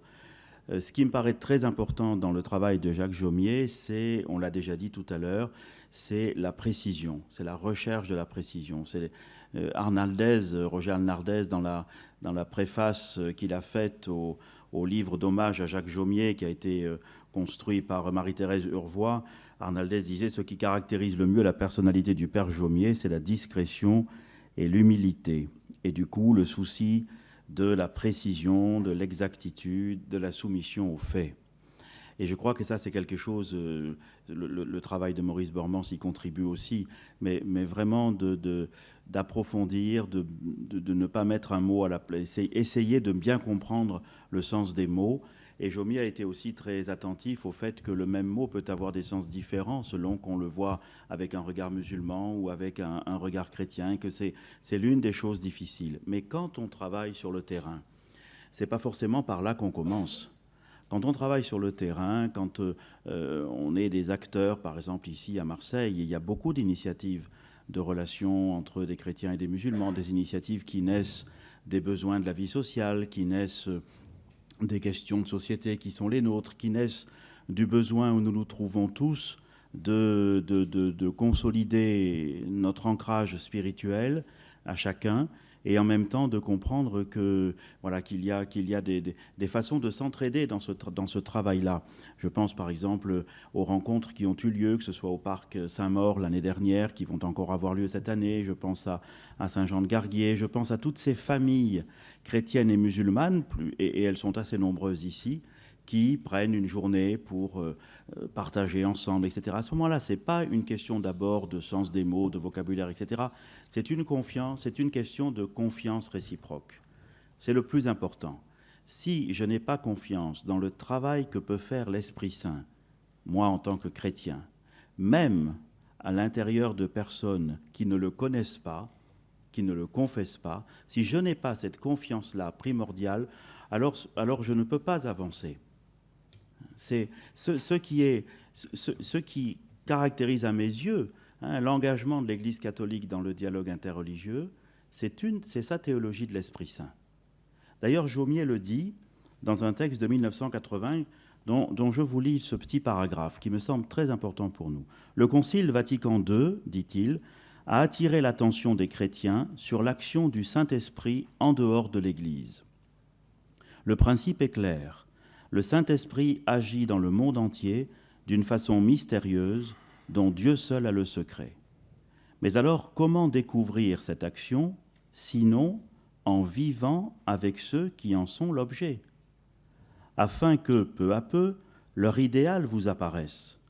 Ce qui me paraît très important dans le travail de Jacques Jaumier, c'est, on l'a déjà dit tout à l'heure, c'est la précision, c'est la recherche de la précision. C'est Roger Arnaldez, dans la préface qu'il a faite au livre d'hommage à Jacques Jaumier, qui a été construit par Marie-Thérèse Urvoy, Arnaldez disait « Ce qui caractérise le mieux la personnalité du Père Jaumier, c'est la discrétion et l'humilité. Et du coup, le souci de la précision, de l'exactitude, de la soumission aux faits. » Et je crois que ça, c'est quelque chose, le travail de Maurice Bormans y contribue aussi, mais vraiment d'approfondir, de ne pas mettre un mot à la place, essayer de bien comprendre le sens des mots. Et Jaumier a été aussi très attentif au fait que le même mot peut avoir des sens différents selon qu'on le voit avec un regard musulman ou avec un regard chrétien, et que c'est l'une des choses difficiles. Mais quand on travaille sur le terrain, c'est pas forcément par là qu'on commence. Quand on travaille sur le terrain, quand on est des acteurs, par exemple ici à Marseille, il y a beaucoup d'initiatives de relations entre des chrétiens et des musulmans, des initiatives qui naissent des besoins de la vie sociale, qui naissent des questions de société qui sont les nôtres, qui naissent du besoin où nous nous trouvons tous de consolider notre ancrage spirituel à chacun, et en même temps de comprendre que voilà qu'il y a des façons de s'entraider dans ce travail-là. Je pense par exemple aux rencontres qui ont eu lieu, que ce soit au parc Saint-Maur l'année dernière, qui vont encore avoir lieu cette année. Je pense à Saint-Jean-de-Garguier. Je pense à toutes ces familles chrétiennes et musulmanes, et elles sont assez nombreuses ici, qui prennent une journée pour partager ensemble, etc. À ce moment-là, ce n'est pas une question d'abord de sens des mots, de vocabulaire, etc. C'est une question de confiance réciproque. C'est le plus important. Si je n'ai pas confiance dans le travail que peut faire l'Esprit Saint, moi en tant que chrétien, même à l'intérieur de personnes qui ne le connaissent pas, qui ne le confessent pas, si je n'ai pas cette confiance-là primordiale, alors je ne peux pas avancer. C'est ce qui caractérise à mes yeux l'engagement de l'Église catholique dans le dialogue interreligieux, c'est sa théologie de l'Esprit Saint. D'ailleurs, Jaumier le dit dans un texte de 1980 dont je vous lis ce petit paragraphe qui me semble très important pour nous. Le Concile Vatican II, dit-il, a attiré l'attention des chrétiens sur l'action du Saint-Esprit en dehors de l'Église. Le principe est clair. Le Saint-Esprit agit dans le monde entier d'une façon mystérieuse dont Dieu seul a le secret. Mais alors, comment découvrir cette action, sinon en vivant avec ceux qui en sont l'objet, afin que, peu à peu, leur idéal vous apparaisse.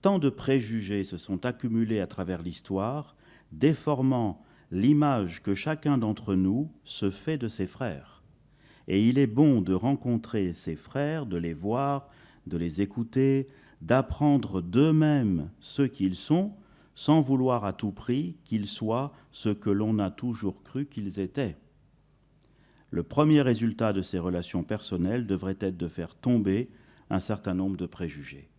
Tant de préjugés se sont accumulés à travers l'histoire, déformant l'image que chacun d'entre nous se fait de ses frères. Et il est bon de rencontrer ses frères, de les voir, de les écouter, d'apprendre d'eux-mêmes ce qu'ils sont, sans vouloir à tout prix qu'ils soient ce que l'on a toujours cru qu'ils étaient. Le premier résultat de ces relations personnelles devrait être de faire tomber un certain nombre de préjugés.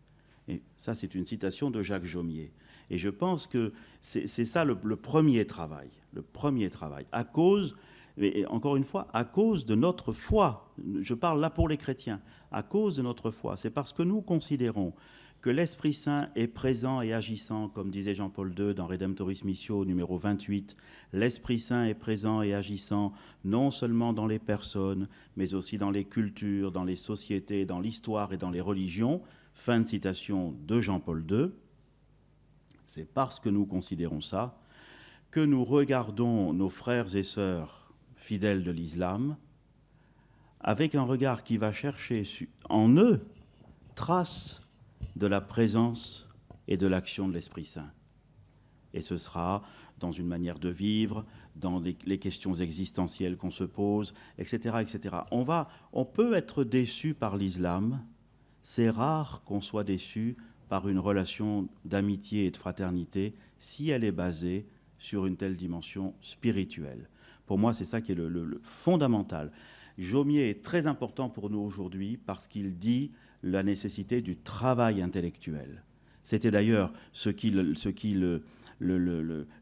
Et ça, c'est une citation de Jacques Jomier. Et je pense que c'est ça le premier travail. Le premier travail. À cause, et encore une fois, à cause de notre foi. Je parle là pour les chrétiens. À cause de notre foi. C'est parce que nous considérons que l'Esprit Saint est présent et agissant, comme disait Jean-Paul II dans Redemptoris Missio numéro 28. L'Esprit Saint est présent et agissant non seulement dans les personnes, mais aussi dans les cultures, dans les sociétés, dans l'histoire et dans les religions. Fin de citation de Jean-Paul II. C'est parce que nous considérons ça que nous regardons nos frères et sœurs fidèles de l'islam avec un regard qui va chercher en eux trace de la présence et de l'action de l'Esprit Saint. Et ce sera dans une manière de vivre, dans les questions existentielles qu'on se pose, etc., etc. On peut être déçu par l'islam. C'est rare qu'on soit déçu par une relation d'amitié et de fraternité si elle est basée sur une telle dimension spirituelle. Pour moi, c'est ça qui est le fondamental. Jomier est très important pour nous aujourd'hui parce qu'il dit la nécessité du travail intellectuel. C'était d'ailleurs ce qui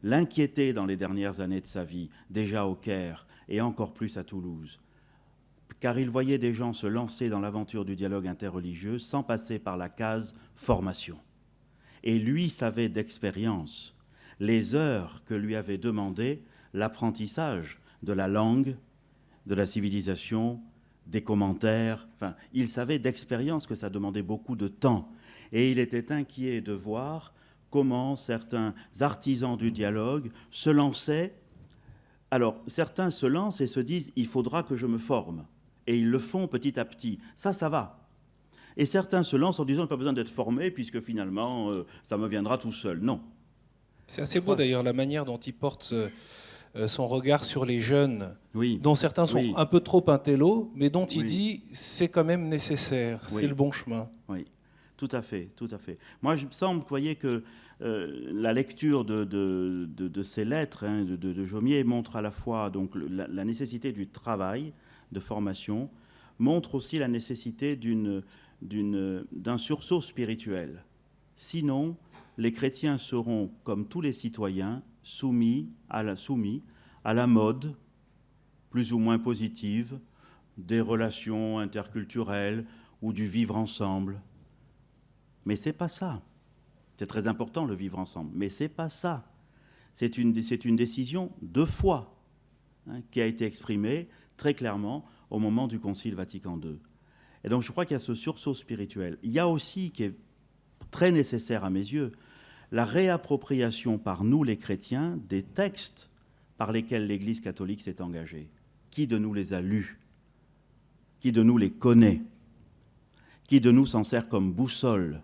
l'inquiétait dans les dernières années de sa vie, déjà au Caire et encore plus à Toulouse. Car il voyait des gens se lancer dans l'aventure du dialogue interreligieux sans passer par la case formation. Et lui savait d'expérience les heures que lui avait demandé l'apprentissage de la langue, de la civilisation, des commentaires. Enfin, il savait d'expérience que ça demandait beaucoup de temps. Et il était inquiet de voir comment certains artisans du dialogue se lançaient. Alors, certains se lancent et se disent « il faudra que je me forme ». Et ils le font petit à petit. Ça va. Et certains se lancent en disant « pas besoin d'être formé puisque finalement, ça me viendra tout seul ». Non. C'est assez beau d'ailleurs la manière dont il porte son regard sur les jeunes, oui. dont certains sont un peu trop intello, mais dont il oui. dit c'est quand même nécessaire, oui. c'est le bon chemin. Oui, tout à fait, tout à fait. Moi, il me semble, vous voyez, que la lecture de ces lettres de Jomier montre à la fois donc, la nécessité du travail, de formation, montre aussi la nécessité d'un sursaut spirituel. Sinon, les chrétiens seront, comme tous les citoyens, soumis à la mode, plus ou moins positive, des relations interculturelles ou du vivre ensemble. Mais c'est pas ça. C'est très important le vivre ensemble, mais c'est pas ça. C'est une décision de foi qui a été exprimée très clairement au moment du Concile Vatican II. Et donc je crois qu'il y a ce sursaut spirituel. Il y a aussi, qui est très nécessaire à mes yeux, la réappropriation par nous les chrétiens des textes par lesquels l'Église catholique s'est engagée. Qui de nous les a lus? Qui de nous les connaît? Qui de nous s'en sert comme boussole?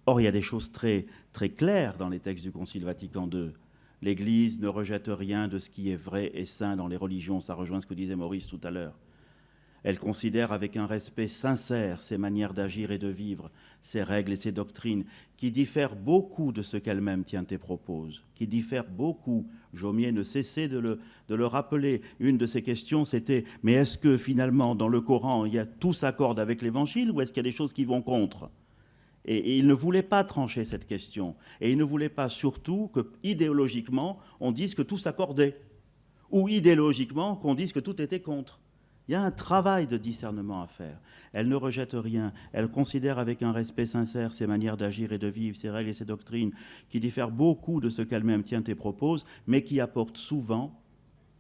Or, il y a des choses très, très claires dans les textes du Concile Vatican II. L'Église ne rejette rien de ce qui est vrai et saint dans les religions. Ça rejoint ce que disait Maurice tout à l'heure. Elle considère avec un respect sincère ses manières d'agir et de vivre, ses règles et ses doctrines, qui diffèrent beaucoup de ce qu'elle-même tient et propose, qui diffèrent beaucoup. Jomier ne cessait de le rappeler. Une de ses questions, c'était « Mais est-ce que finalement, dans le Coran, tout s'accorde avec l'Évangile ou est-ce qu'il y a des choses qui vont contre ?» Et il ne voulait pas trancher cette question. Et il ne voulait pas surtout que, idéologiquement, on dise que tout s'accordait, ou idéologiquement, qu'on dise que tout était contre. Il y a un travail de discernement à faire. Elle ne rejette rien. Elle considère avec un respect sincère ses manières d'agir et de vivre, ses règles et ses doctrines, qui diffèrent beaucoup de ce qu'elle-même tient et propose, mais qui apportent souvent,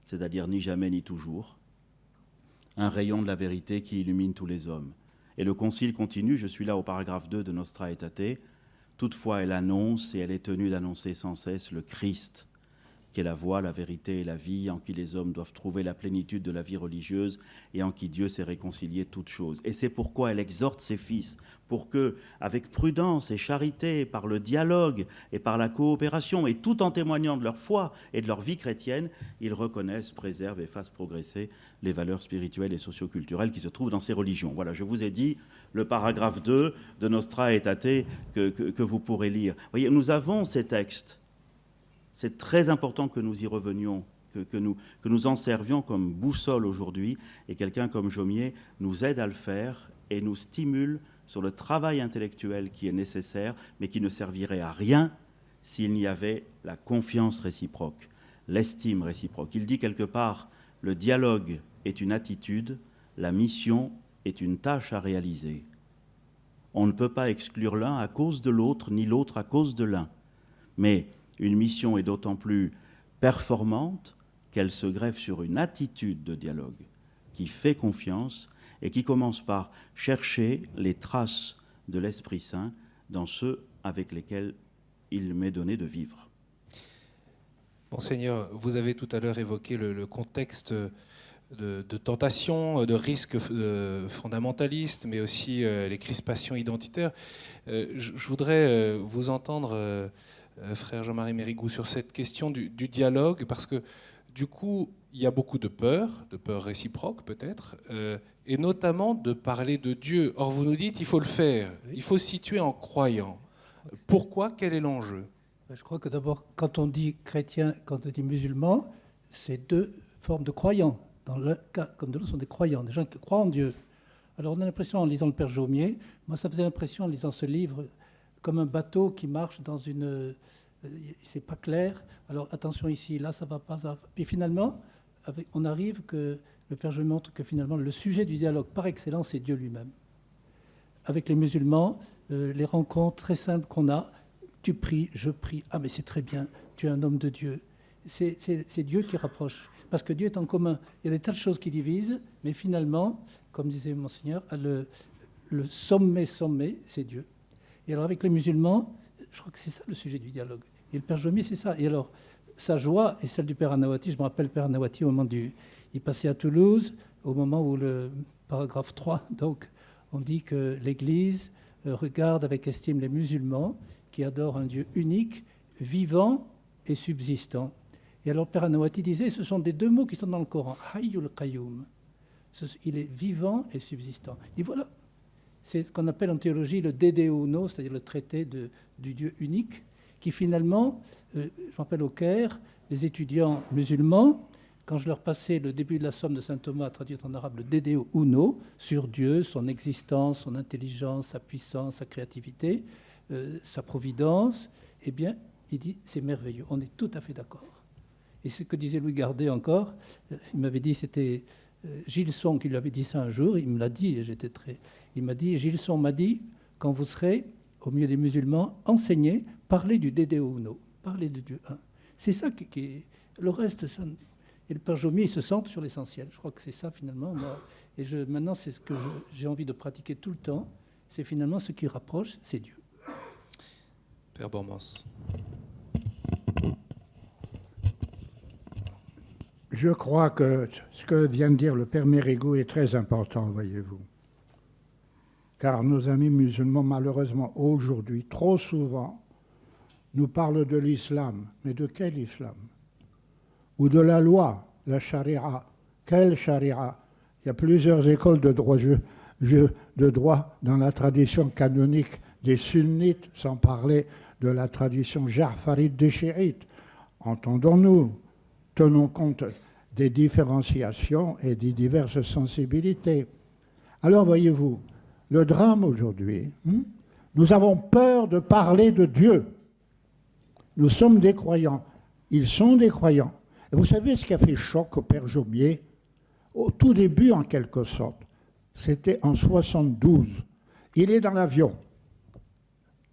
c'est-à-dire ni jamais ni toujours, un rayon de la vérité qui illumine tous les hommes. Et le Concile continue, je suis là au paragraphe 2 de Nostra Aetate, toutefois elle annonce et elle est tenue d'annoncer sans cesse le Christ, qui est la voie, la vérité et la vie, en qui les hommes doivent trouver la plénitude de la vie religieuse et en qui Dieu s'est réconcilié toutes choses. Et c'est pourquoi elle exhorte ses fils, pour que, avec prudence et charité, par le dialogue et par la coopération, et tout en témoignant de leur foi et de leur vie chrétienne, ils reconnaissent, préservent et fassent progresser les valeurs spirituelles et socioculturelles qui se trouvent dans ces religions. Voilà, je vous ai dit le paragraphe 2 de Nostra Aetate que vous pourrez lire. Vous voyez, nous avons ces textes. C'est très important que nous y revenions que nous en servions comme boussole aujourd'hui, et quelqu'un comme Jomier nous aide à le faire et nous stimule sur le travail intellectuel qui est nécessaire, mais qui ne servirait à rien s'il n'y avait la confiance réciproque, l'estime réciproque. Il dit quelque part, le dialogue est une attitude, la mission est une tâche à réaliser. On ne peut pas exclure l'un à cause de l'autre, ni l'autre à cause de l'un. Mais une mission est d'autant plus performante qu'elle se greffe sur une attitude de dialogue qui fait confiance et qui commence par chercher les traces de l'Esprit Saint dans ceux avec lesquels il m'est donné de vivre. Monseigneur, vous avez tout à l'heure évoqué le contexte de tentation, de risques fondamentalistes, mais aussi les crispations identitaires. Je voudrais vous entendre, frère Jean-Marie Mérigou, sur cette question du dialogue, parce que du coup, il y a beaucoup de peur réciproque peut-être, et notamment de parler de Dieu. Or, vous nous dites, il faut le faire, il faut se situer en croyant. Pourquoi ? Quel est l'enjeu ? Je crois que d'abord, quand on dit chrétien, quand on dit musulman, c'est deux formes de croyants. Dans l'un cas comme de l'autre, ce sont des croyants, des gens qui croient en Dieu. Alors on a l'impression, en lisant le Père Jaumier, moi ça faisait l'impression, en lisant ce livre, comme un bateau qui marche dans une... c'est pas clair, alors attention ici, là ça va pas... Ça... Puis finalement, on arrive que le Père Jaumier montre que finalement le sujet du dialogue par excellence, c'est Dieu lui-même. Avec les musulmans, les rencontres très simples qu'on a, tu pries, je prie, ah mais c'est très bien, tu es un homme de Dieu. C'est Dieu qui rapproche, parce que Dieu est en commun. Il y a des tas de choses qui divisent, mais finalement, comme disait Monseigneur, le sommet, c'est Dieu. Et alors avec les musulmans, je crois que c'est ça le sujet du dialogue. Et le Père Jaumier, c'est ça. Et alors, sa joie et celle du Père Anawati, je me rappelle le Père Anawati au moment il passait à Toulouse, au moment où le paragraphe 3, donc, on dit que l'Église regarde avec estime les musulmans qui adorent un Dieu unique, vivant et subsistant. Et alors Père Anawati disait, ce sont des deux mots qui sont dans le Coran, Hayyul Qayyum. Il est vivant et subsistant. Et voilà, c'est ce qu'on appelle en théologie le De Deo Uno, c'est-à-dire le traité du Dieu unique, qui finalement, je me rappelle au Caire, les étudiants musulmans, quand je leur passais le début de la somme de saint Thomas, traduite en arabe, le De Deo Uno, sur Dieu, son existence, son intelligence, sa puissance, sa créativité, sa providence, eh bien, il dit, c'est merveilleux, on est tout à fait d'accord. Et ce que disait Louis Gardet encore, il m'avait dit, c'était Gilson qui lui avait dit ça un jour, il me l'a dit, et il m'a dit, Gilson m'a dit, quand vous serez au milieu des musulmans, enseignez, parlez du De Deo Uno, parlez de Dieu un. C'est ça qui est... Le reste, ça... Et le Père Jaumier, il se centre sur l'essentiel. Je crois que c'est ça, finalement. Moi. Et maintenant, c'est ce que j'ai envie de pratiquer tout le temps. C'est finalement ce qui rapproche, c'est Dieu. Père Bormans. Je crois que ce que vient de dire le Père Mérigou est très important, voyez-vous. Car nos amis musulmans, malheureusement, aujourd'hui, trop souvent, nous parlent de l'islam. Mais de quel islam ? Ou de la loi, la charia. Quelle charia ? Il y a plusieurs écoles de droit dans la tradition canonique des sunnites, sans parler de la tradition ja'farite des chiites. Entendons-nous, tenons compte des différenciations et des diverses sensibilités. Alors, voyez-vous, le drame aujourd'hui, nous avons peur de parler de Dieu. Nous sommes des croyants. Ils sont des croyants. Et vous savez ce qui a fait choc au Père Jaumier ? Au tout début, en quelque sorte, c'était en 72. Il est dans l'avion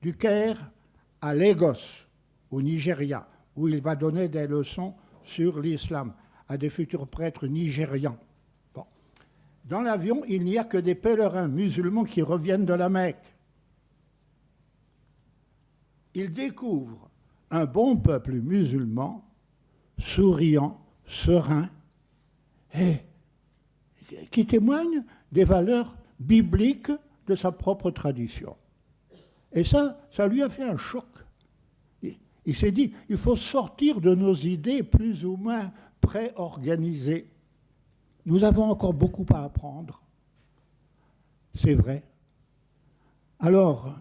du Caire à Lagos, au Nigeria, où il va donner des leçons sur l'islam à des futurs prêtres nigérians. Bon. Dans l'avion, il n'y a que des pèlerins musulmans qui reviennent de la Mecque. Il découvre un bon peuple musulman, souriant, serein, et qui témoigne des valeurs bibliques de sa propre tradition. Et ça lui a fait un choc. Il s'est dit, il faut sortir de nos idées plus ou moins préorganisées. Nous avons encore beaucoup à apprendre. C'est vrai. Alors,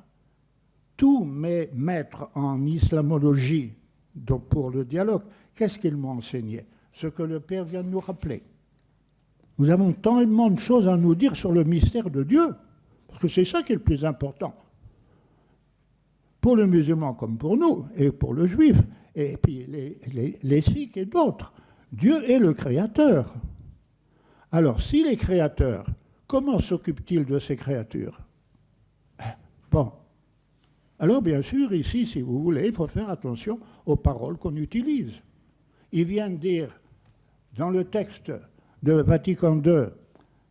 tous mes maîtres en islamologie, donc pour le dialogue, qu'est-ce qu'ils m'ont enseigné ? ce que le Père vient de nous rappeler. Nous avons tellement de choses à nous dire sur le mystère de Dieu, parce que c'est ça qui est le plus important. Pour le musulman comme pour nous, et pour le juif, et puis les sikhs et d'autres. Dieu est le créateur. Alors, s'il est créateur, comment s'occupe-t-il de ces créatures? Bon. Alors, bien sûr, ici, si vous voulez, il faut faire attention aux paroles qu'on utilise. Il vient de dire, dans le texte de Vatican II,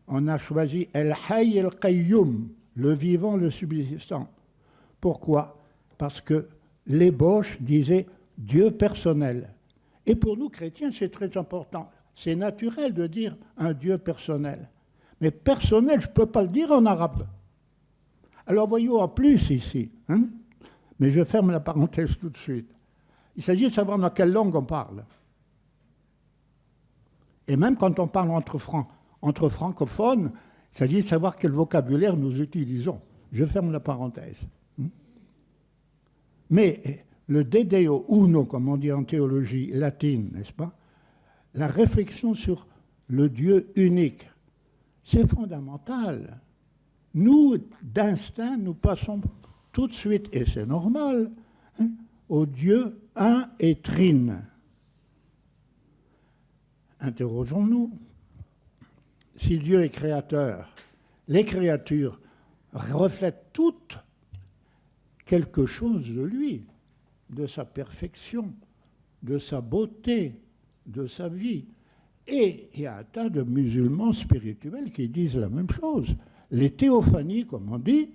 on a choisi El Hayy El Qayyum, le vivant, le subsistant. Pourquoi? Parce que l'ébauche disait Dieu personnel. Et pour nous, chrétiens, c'est très important. C'est naturel de dire un Dieu personnel. Mais personnel, je ne peux pas le dire en arabe. Alors voyons en plus ici. Mais je ferme la parenthèse tout de suite. Il s'agit de savoir dans quelle langue on parle. Et même quand on parle entre francophones, il s'agit de savoir quel vocabulaire nous utilisons. Je ferme la parenthèse. Mais le de Deo uno, comme on dit en théologie latine, n'est-ce pas? La réflexion sur le Dieu unique, c'est fondamental. Nous, d'instinct, nous passons tout de suite, et c'est normal, au Dieu un et trine. Interrogeons-nous. Si Dieu est créateur, les créatures reflètent toutes quelque chose de lui, de sa perfection, de sa beauté, de sa vie. Et il y a un tas de musulmans spirituels qui disent la même chose. Les théophanies, comme on dit,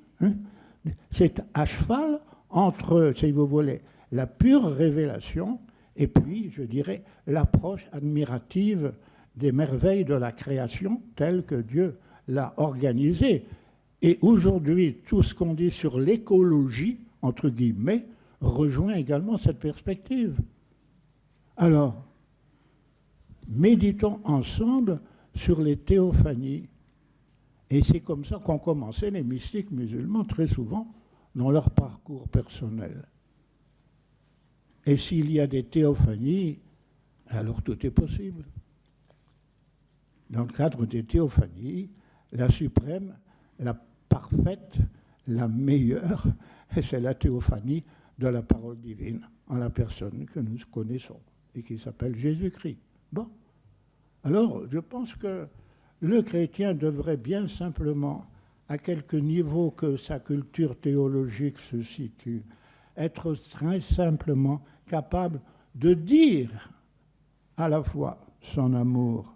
c'est à cheval entre, si vous voulez, la pure révélation et puis, je dirais, l'approche admirative des merveilles de la création telle que Dieu l'a organisée. Et aujourd'hui, tout ce qu'on dit sur l'écologie, entre guillemets, rejoint également cette perspective. Alors, méditons ensemble sur les théophanies. Et c'est comme ça qu'ont commencé les mystiques musulmans, très souvent, dans leur parcours personnel. Et s'il y a des théophanies, alors tout est possible. Dans le cadre des théophanies, la suprême, la parfaite, la meilleure, c'est la théophanie de la parole divine, en la personne que nous connaissons et qui s'appelle Jésus-Christ. Bon. Alors, je pense que le chrétien devrait bien simplement, à quelque niveau que sa culture théologique se situe, être très simplement capable de dire à la fois son amour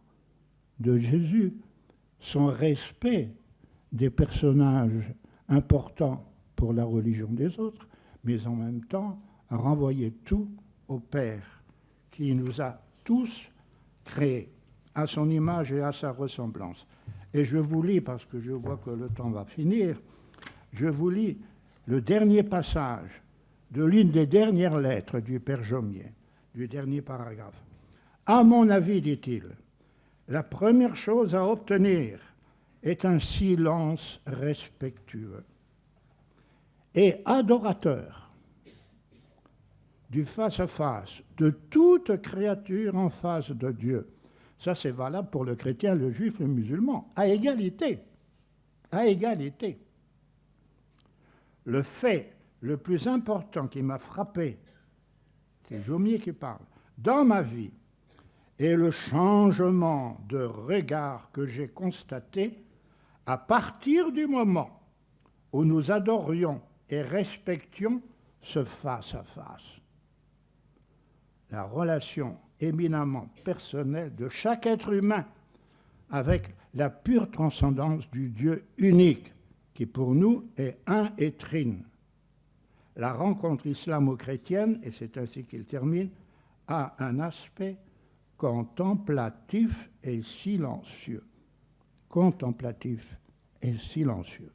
de Jésus, son respect des personnages importants pour la religion des autres, mais en même temps renvoyer tout au Père qui nous a tous créés à son image et à sa ressemblance. Et je vous lis, parce que je vois que le temps va finir, je vous lis le dernier passage de l'une des dernières lettres du Père Jaumier, du dernier paragraphe. À mon avis, dit-il, la première chose à obtenir est un silence respectueux et adorateur du face-à-face de toute créature en face de Dieu. Ça, c'est valable pour le chrétien, le juif, le musulman, à égalité. À égalité. Le fait le plus important qui m'a frappé, c'est Jaumier qui parle, dans ma vie, est le changement de regard que j'ai constaté à partir du moment où nous adorions et respections ce face-à-face. La relation éminemment personnelle de chaque être humain avec la pure transcendance du Dieu unique, qui pour nous est un et trine. La rencontre islamo-chrétienne, et c'est ainsi qu'il termine, a un aspect contemplatif et silencieux. Contemplatif et silencieux.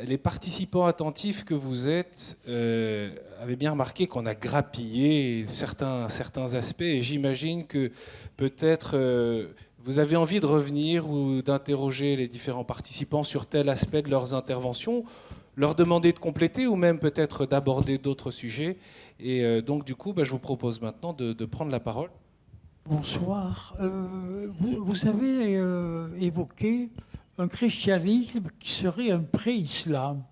Les participants attentifs que vous êtes avaient bien remarqué qu'on a grappillé certains aspects, et j'imagine que peut-être vous avez envie de revenir ou d'interroger les différents participants sur tel aspect de leurs interventions. leur demander de compléter ou même peut-être d'aborder d'autres sujets. Et donc, du coup, je vous propose maintenant de prendre la parole. Bonsoir. Vous avez évoqué un christianisme qui serait un pré-islam,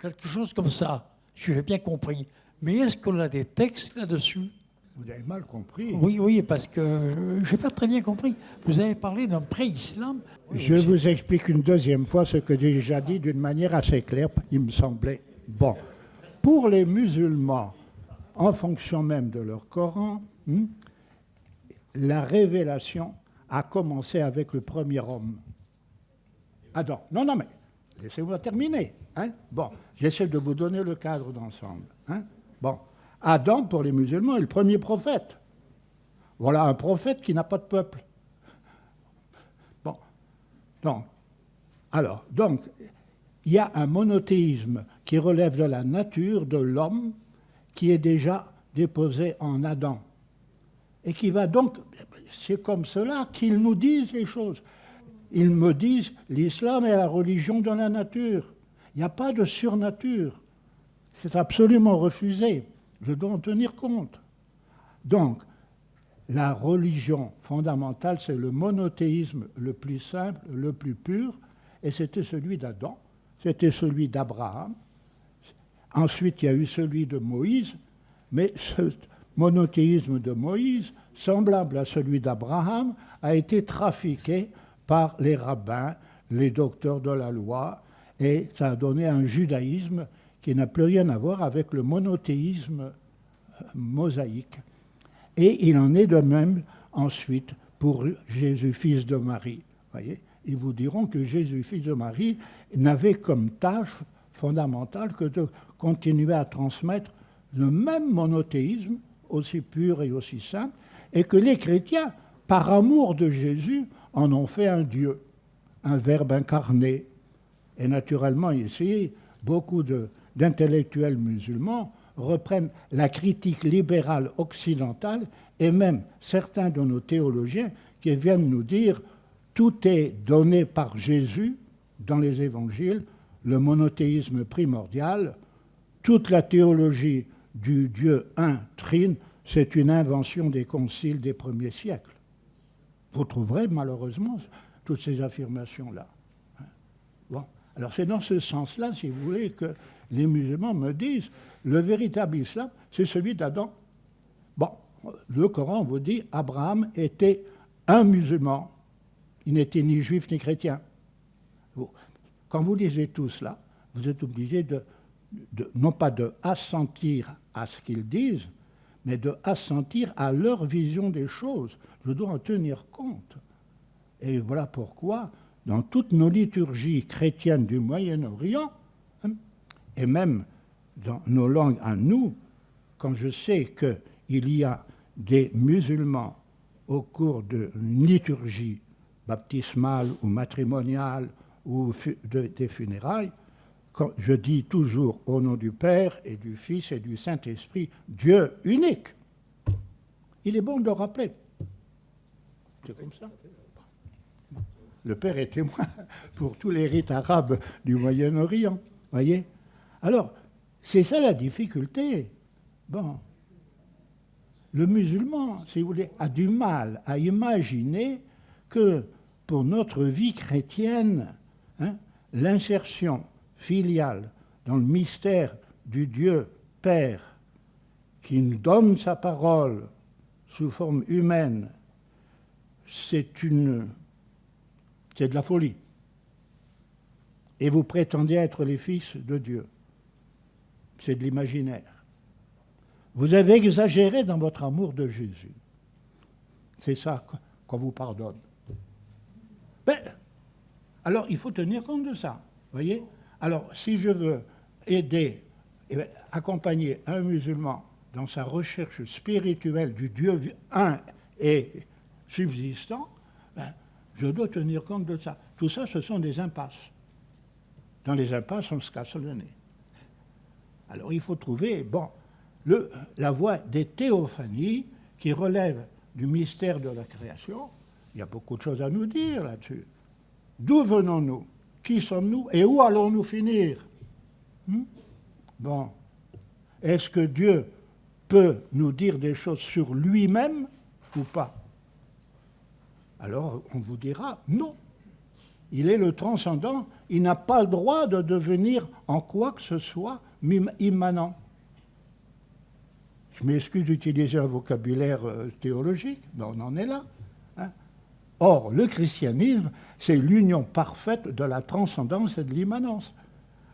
quelque chose comme ça, si j'ai bien compris. Mais est-ce qu'on a des textes là-dessus? Vous avez mal compris. Oui, parce que je n'ai pas très bien compris. Vous avez parlé d'un pré-islam. Je vous explique une deuxième fois ce que j'ai déjà dit d'une manière assez claire, il me semblait. Bon, pour les musulmans, en fonction même de leur Coran, la révélation a commencé avec le premier homme, Adam. Non, mais laissez-moi terminer. Bon, j'essaie de vous donner le cadre d'ensemble. Bon, Adam, pour les musulmans, est le premier prophète. Voilà un prophète qui n'a pas de peuple. Bon, donc, il y a un monothéisme qui relève de la nature de l'homme qui est déjà déposé en Adam. Et qui va donc, c'est comme cela qu'ils nous disent les choses. Ils me disent, l'islam est la religion de la nature. Il n'y a pas de surnature. C'est absolument refusé. Je dois en tenir compte. Donc, la religion fondamentale, c'est le monothéisme le plus simple, le plus pur, et c'était celui d'Adam, c'était celui d'Abraham. Ensuite, il y a eu celui de Moïse, mais ce monothéisme de Moïse, semblable à celui d'Abraham, a été trafiqué par les rabbins, les docteurs de la loi, et ça a donné un judaïsme qui n'a plus rien à voir avec le monothéisme mosaïque. Et il en est de même ensuite pour Jésus, fils de Marie. Voyez, ils vous diront que Jésus, fils de Marie, n'avait comme tâche fondamentale que de continuer à transmettre le même monothéisme, aussi pur et aussi simple, et que les chrétiens, par amour de Jésus, en ont fait un Dieu, un Verbe incarné. Et naturellement, ici, beaucoup d'intellectuels musulmans reprennent la critique libérale occidentale et même certains de nos théologiens qui viennent nous dire tout est donné par Jésus dans les évangiles, le monothéisme primordial, toute la théologie du Dieu un, trine, c'est une invention des conciles des premiers siècles. Vous trouverez malheureusement toutes ces affirmations-là. Bon. Alors c'est dans ce sens-là, si vous voulez, que les musulmans me disent le véritable islam, c'est celui d'Adam. Bon, le Coran vous dit Abraham était un musulman. Il n'était ni juif ni chrétien. Quand vous lisez tout cela, vous êtes obligé non pas de assentir à ce qu'ils disent, mais de assentir à leur vision des choses. Je dois en tenir compte. Et voilà pourquoi, dans toutes nos liturgies chrétiennes du Moyen-Orient, et même dans nos langues à nous, quand je sais qu'il y a des musulmans au cours d'une liturgie baptismale ou matrimoniale ou des funérailles, quand je dis toujours au nom du Père et du Fils et du Saint-Esprit, Dieu unique. Il est bon de le rappeler. C'est comme ça. Le Père est témoin pour tous les rites arabes du Moyen-Orient. Voyez ? Alors, c'est ça la difficulté. Bon. Le musulman, si vous voulez, a du mal à imaginer que pour notre vie chrétienne, l'insertion filiale dans le mystère du Dieu Père qui nous donne sa parole sous forme humaine, c'est de la folie. Et vous prétendez être les fils de Dieu. C'est de l'imaginaire. Vous avez exagéré dans votre amour de Jésus. C'est ça qu'on vous pardonne. Alors, il faut tenir compte de ça. Voyez ? Alors, si je veux aider, accompagner un musulman dans sa recherche spirituelle du Dieu un et subsistant, je dois tenir compte de ça. Tout ça, ce sont des impasses. Dans les impasses, on se casse le nez. Alors, il faut trouver, la voie des théophanies qui relève du mystère de la création. Il y a beaucoup de choses à nous dire là-dessus. D'où venons-nous ? Qui sommes-nous et où allons-nous finir? Bon. Est-ce que Dieu peut nous dire des choses sur lui-même ou pas? Alors on vous dira non. Il est le transcendant, il n'a pas le droit de devenir en quoi que ce soit immanent. Je m'excuse d'utiliser un vocabulaire théologique, mais on en est là. Hein. Or, le christianisme, c'est l'union parfaite de la transcendance et de l'immanence.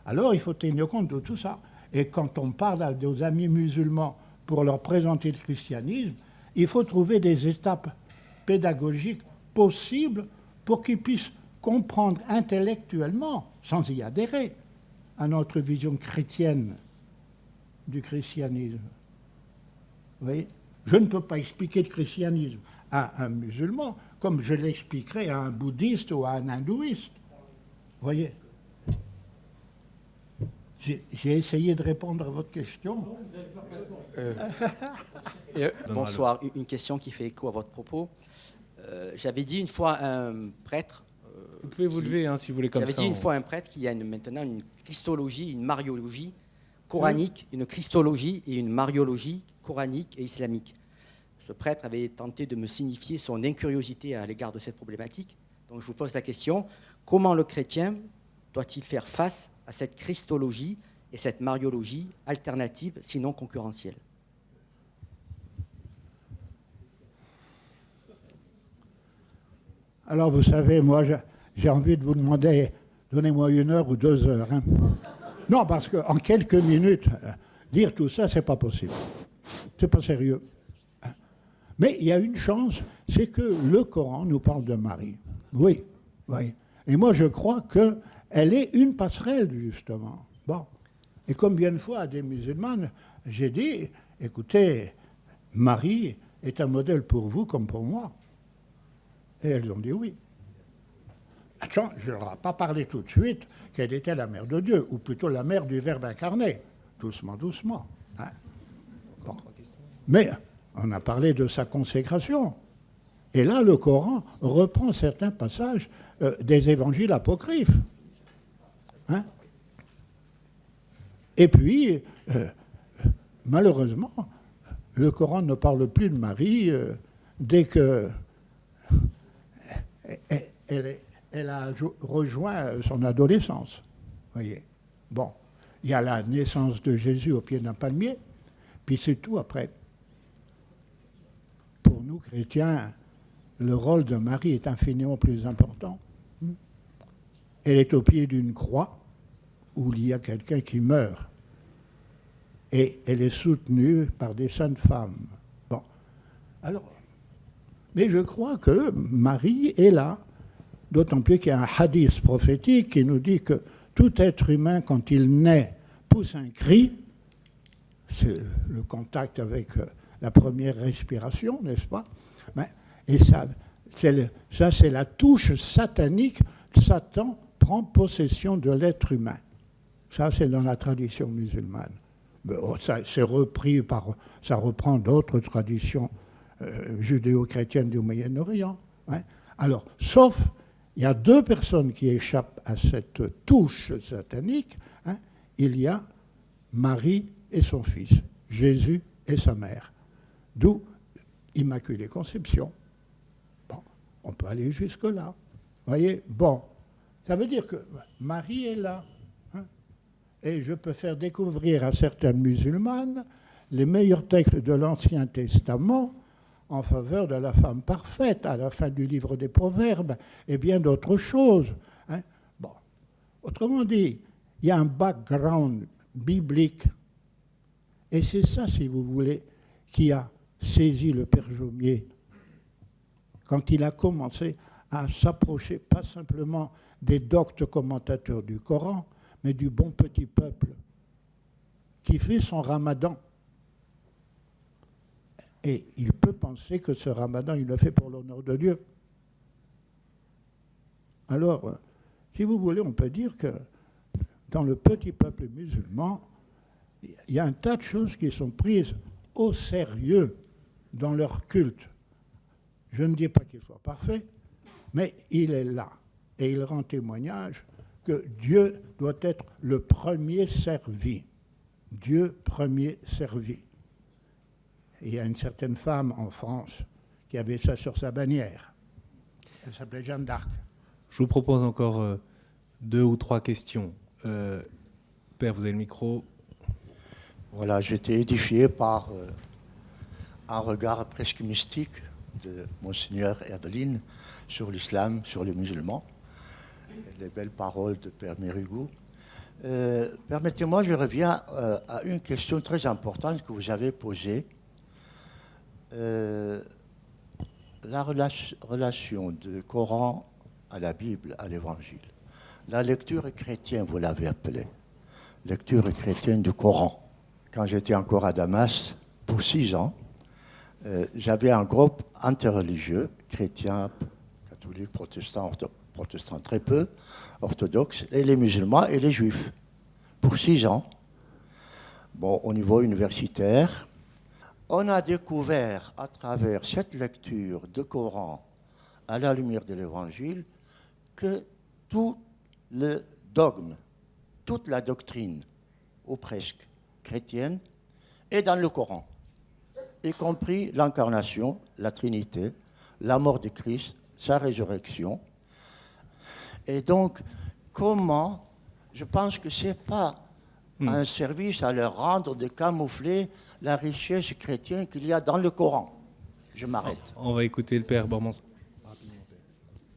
Alors, il faut tenir compte de tout ça. Et quand on parle à nos amis musulmans pour leur présenter le christianisme, il faut trouver des étapes pédagogiques possibles pour qu'ils puissent comprendre intellectuellement, sans y adhérer, à notre vision chrétienne du christianisme. Vous voyez ? Je ne peux pas expliquer le christianisme à un musulman comme je l'expliquerai à un bouddhiste ou à un hindouiste. Vous voyez ? J'ai essayé de répondre à votre question. Bonsoir. Une question qui fait écho à votre propos. J'avais dit une fois à un prêtre... vous pouvez vous lever si vous voulez comme ça. J'avais dit une fois à un prêtre qu'il y a maintenant une christologie, une mariologie coranique, une christologie et une mariologie coranique et islamique. Ce prêtre avait tenté de me signifier son incuriosité à l'égard de cette problématique. Donc je vous pose la question, comment le chrétien doit-il faire face à cette christologie et cette mariologie alternative, sinon concurrentielle? Alors, vous savez, moi, j'ai envie de vous demander, donnez-moi 1 heure ou 2 heures. Hein. Non, parce qu'en quelques minutes, dire tout ça, c'est pas possible. C'est pas sérieux. Mais il y a une chance, c'est que le Coran nous parle de Marie. Oui, oui. Et moi, je crois qu'elle est une passerelle, justement. Bon. Et combien de fois à des musulmanes, j'ai dit, écoutez, Marie est un modèle pour vous comme pour moi. Et elles ont dit oui. Attends, je ne leur ai pas parlé tout de suite qu'elle était la mère de Dieu, ou plutôt la mère du Verbe incarné. Doucement, doucement. Hein. Bon. Mais on a parlé de sa consécration. Et là, le Coran reprend certains passages des évangiles apocryphes. Hein. Et puis, malheureusement, le Coran ne parle plus de Marie dès que elle a rejoint son adolescence. Voyez. Bon, il y a la naissance de Jésus au pied d'un palmier, puis c'est tout après. Pour nous, chrétiens, le rôle de Marie est infiniment plus important. Elle est au pied d'une croix où il y a quelqu'un qui meurt. Et elle est soutenue par des saintes femmes. Bon. Alors, mais je crois que Marie est là. D'autant plus qu'il y a un hadith prophétique qui nous dit que tout être humain, quand il naît, pousse un cri. C'est le contact avec la première respiration, n'est-ce pas? Et ça, c'est la touche satanique. Satan prend possession de l'être humain. Ça, c'est dans la tradition musulmane. Ça reprend d'autres traditions judéo-chrétiennes du Moyen-Orient. Hein. Alors, sauf, il y a 2 personnes qui échappent à cette touche satanique. Hein. Il y a Marie et son fils, Jésus et sa mère. D'où Immaculée Conception. Bon, on peut aller jusque-là. Vous voyez? Bon, ça veut dire que Marie est là. Hein. Et je peux faire découvrir à certaines musulmanes les meilleurs textes de l'Ancien Testament en faveur de la femme parfaite, à la fin du livre des Proverbes, et bien d'autres choses. Hein. Bon. Autrement dit, il y a un background biblique. Et c'est ça, si vous voulez, qui a saisi le Père Jaumier quand il a commencé à s'approcher, pas simplement des doctes commentateurs du Coran, mais du bon petit peuple qui fait son ramadan. Et il peut penser que ce ramadan, il le fait pour l'honneur de Dieu. Alors, si vous voulez, on peut dire que dans le petit peuple musulman, il y a un tas de choses qui sont prises au sérieux dans leur culte. Je ne dis pas qu'il soit parfait, mais il est là. Et il rend témoignage que Dieu doit être le premier servi. Dieu premier servi. Et il y a une certaine femme en France qui avait ça sur sa bannière. Elle s'appelait Jeanne d'Arc. Je vous propose encore 2 ou 3 questions. Père, vous avez le micro. Voilà, j'ai été édifié par un regard presque mystique de Monseigneur Erdeline sur l'islam, sur les musulmans. Les belles paroles de Père Mérigou. Permettez-moi, je reviens à une question très importante que vous avez posée. La relation du Coran à la Bible, à l'Évangile. La lecture chrétienne, vous l'avez appelée. Lecture chrétienne du Coran. Quand j'étais encore à Damas, pour 6 ans, j'avais un groupe interreligieux, chrétiens, catholiques, protestants très peu, orthodoxes, et les musulmans et les juifs. Pour 6 ans, bon, au niveau universitaire, on a découvert à travers cette lecture de Coran à la lumière de l'Évangile que tout le dogme, toute la doctrine, ou presque chrétienne, est dans le Coran, y compris l'incarnation, la Trinité, la mort de Christ, sa résurrection. Et donc, comment, je pense que ce n'est pas un service à leur rendre de camoufler la richesse chrétienne qu'il y a dans le Coran. Je m'arrête. On va écouter le Père Bormans.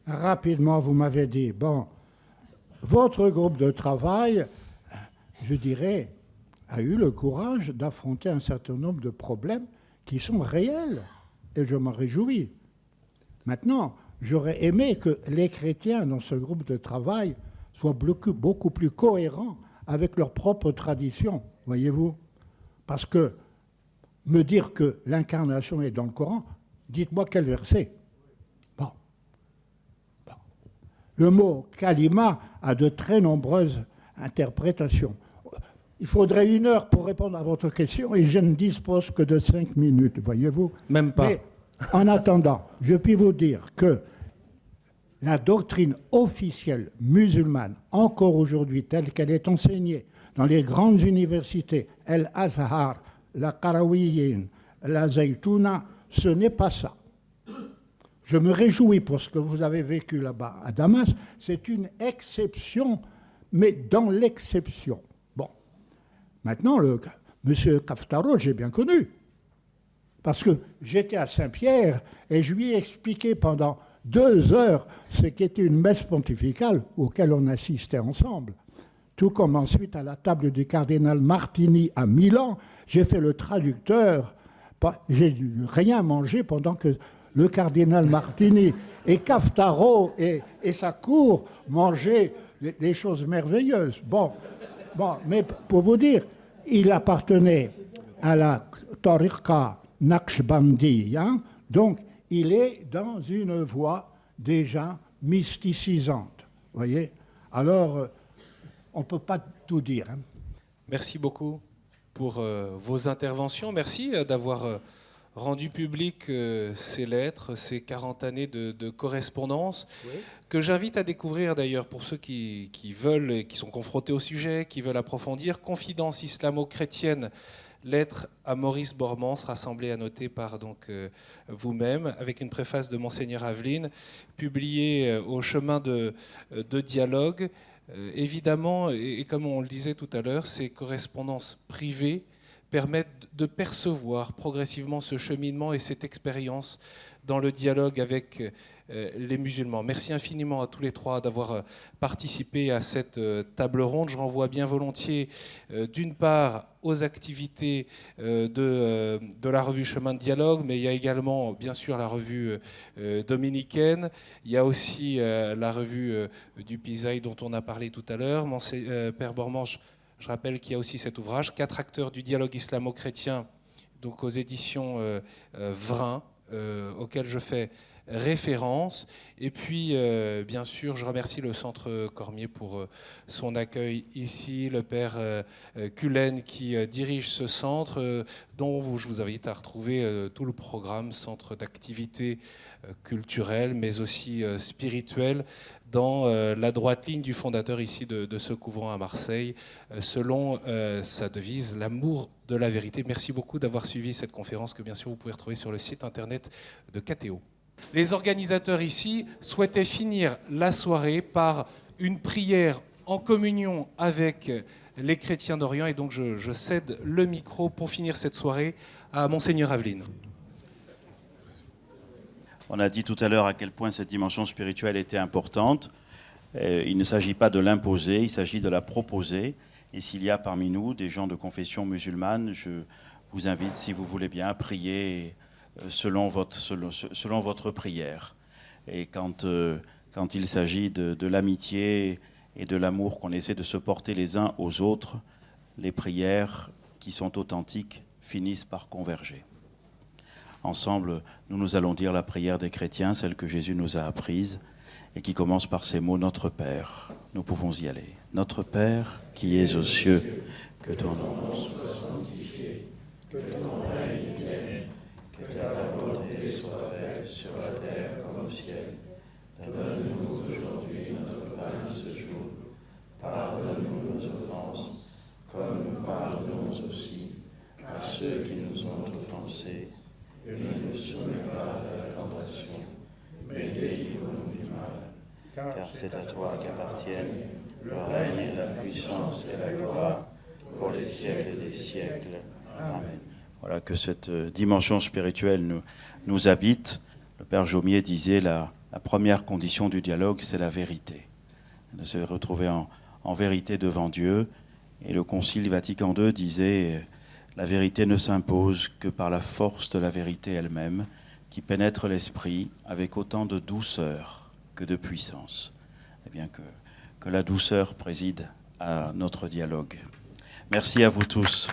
Rapidement, vous m'avez dit, bon, votre groupe de travail, je dirais, a eu le courage d'affronter un certain nombre de problèmes qui sont réels, et je m'en réjouis. Maintenant, j'aurais aimé que les chrétiens dans ce groupe de travail soient beaucoup plus cohérents avec leur propre tradition, voyez-vous. Parce que me dire que l'incarnation est dans le Coran, dites-moi quel verset. Bon. Le mot kalima a de très nombreuses interprétations. Il faudrait 1 heure pour répondre à votre question et je ne dispose que de 5 minutes, voyez-vous. Même pas. Mais en attendant, je puis vous dire que la doctrine officielle musulmane, encore aujourd'hui, telle qu'elle est enseignée dans les grandes universités, El Azhar, la Qarawiyyin, la Zaytouna, ce n'est pas ça. Je me réjouis pour ce que vous avez vécu là-bas à Damas. C'est une exception, mais dans l'exception. Bon. Maintenant, M. Kaftarot, j'ai bien connu. Parce que j'étais à Saint-Pierre et je lui ai expliqué pendant 2 heures ce qu'était une messe pontificale auquel on assistait ensemble. Tout comme ensuite à la table du cardinal Martini à Milan, j'ai fait le traducteur. J'ai dû rien manger pendant que le cardinal Martini et Kaftarot et sa cour mangeaient des choses merveilleuses. Bon, mais pour vous dire, il appartenait à la Tariqa Naqshbandi, hein, donc il est dans une voie déjà mysticisante, voyez. Alors, on ne peut pas tout dire. Hein. Merci beaucoup pour vos interventions. Merci d'avoir rendu public ces lettres, ces 40 années de correspondance, oui, que j'invite à découvrir d'ailleurs pour ceux qui veulent et qui sont confrontés au sujet, qui veulent approfondir. Confidence islamo-chrétienne, lettre à Maurice Bormans, rassemblée à noter par donc, vous-même, avec une préface de Monseigneur Aveline, publiée au chemin de dialogue. Évidemment, et comme on le disait tout à l'heure, ces correspondances privées permettent de percevoir progressivement ce cheminement et cette expérience dans le dialogue avec les musulmans. Merci infiniment à tous les 3 d'avoir participé à cette table ronde. Je renvoie bien volontiers, d'une part, aux activités de la revue Chemin de Dialogue, mais il y a également, bien sûr, la revue dominicaine. Il y a aussi la revue du Pisaï dont on a parlé tout à l'heure. Père Bormanche, je rappelle qu'il y a aussi cet ouvrage, 4 acteurs du dialogue islamo-chrétien, donc aux éditions Vrin, auquel je fais référence. Et puis, bien sûr, je remercie le Centre Cormier pour son accueil ici, le père Cullen qui dirige ce centre, dont je vous invite à retrouver tout le programme, centre d'activité culturelle, mais aussi spirituelle, dans la droite ligne du fondateur ici de ce couvent à Marseille, selon sa devise, l'amour de la vérité. Merci beaucoup d'avoir suivi cette conférence que bien sûr vous pouvez retrouver sur le site internet de KTO. Les organisateurs ici souhaitaient finir la soirée par une prière en communion avec les chrétiens d'Orient, et donc je cède le micro pour finir cette soirée à Monseigneur Aveline. On a dit tout à l'heure à quel point cette dimension spirituelle était importante. Il ne s'agit pas de l'imposer, il s'agit de la proposer. Et s'il y a parmi nous des gens de confession musulmane, je vous invite, si vous voulez bien, à prier selon votre prière. Et quand il s'agit de l'amitié et de l'amour qu'on essaie de se porter les uns aux autres, les prières qui sont authentiques finissent par converger. Ensemble, nous allons dire la prière des chrétiens, celle que Jésus nous a apprise, et qui commence par ces mots, Notre Père. Nous pouvons y aller. Notre Père, qui es aux cieux, que ton nom soit sanctifié, que ton règne vienne, que ta volonté soit faite sur la terre comme au ciel. Donne-nous aujourd'hui notre pain de ce jour. Pardonne-nous nos offenses, comme nous pardonnons aussi à ceux qui nous ont offensés. Et ne nous soumets pas à la tentation, mais délivre-nous du mal. Car c'est à toi qu'appartiennent le règne, la puissance et la gloire pour les siècles des siècles. Amen. Voilà, que cette dimension spirituelle nous habite. Le Père Jaumier disait la première condition du dialogue, c'est la vérité. De se retrouver en vérité devant Dieu. Et le Concile Vatican II disait... La vérité ne s'impose que par la force de la vérité elle-même, qui pénètre l'esprit avec autant de douceur que de puissance. Eh bien, que la douceur préside à notre dialogue. Merci à vous tous.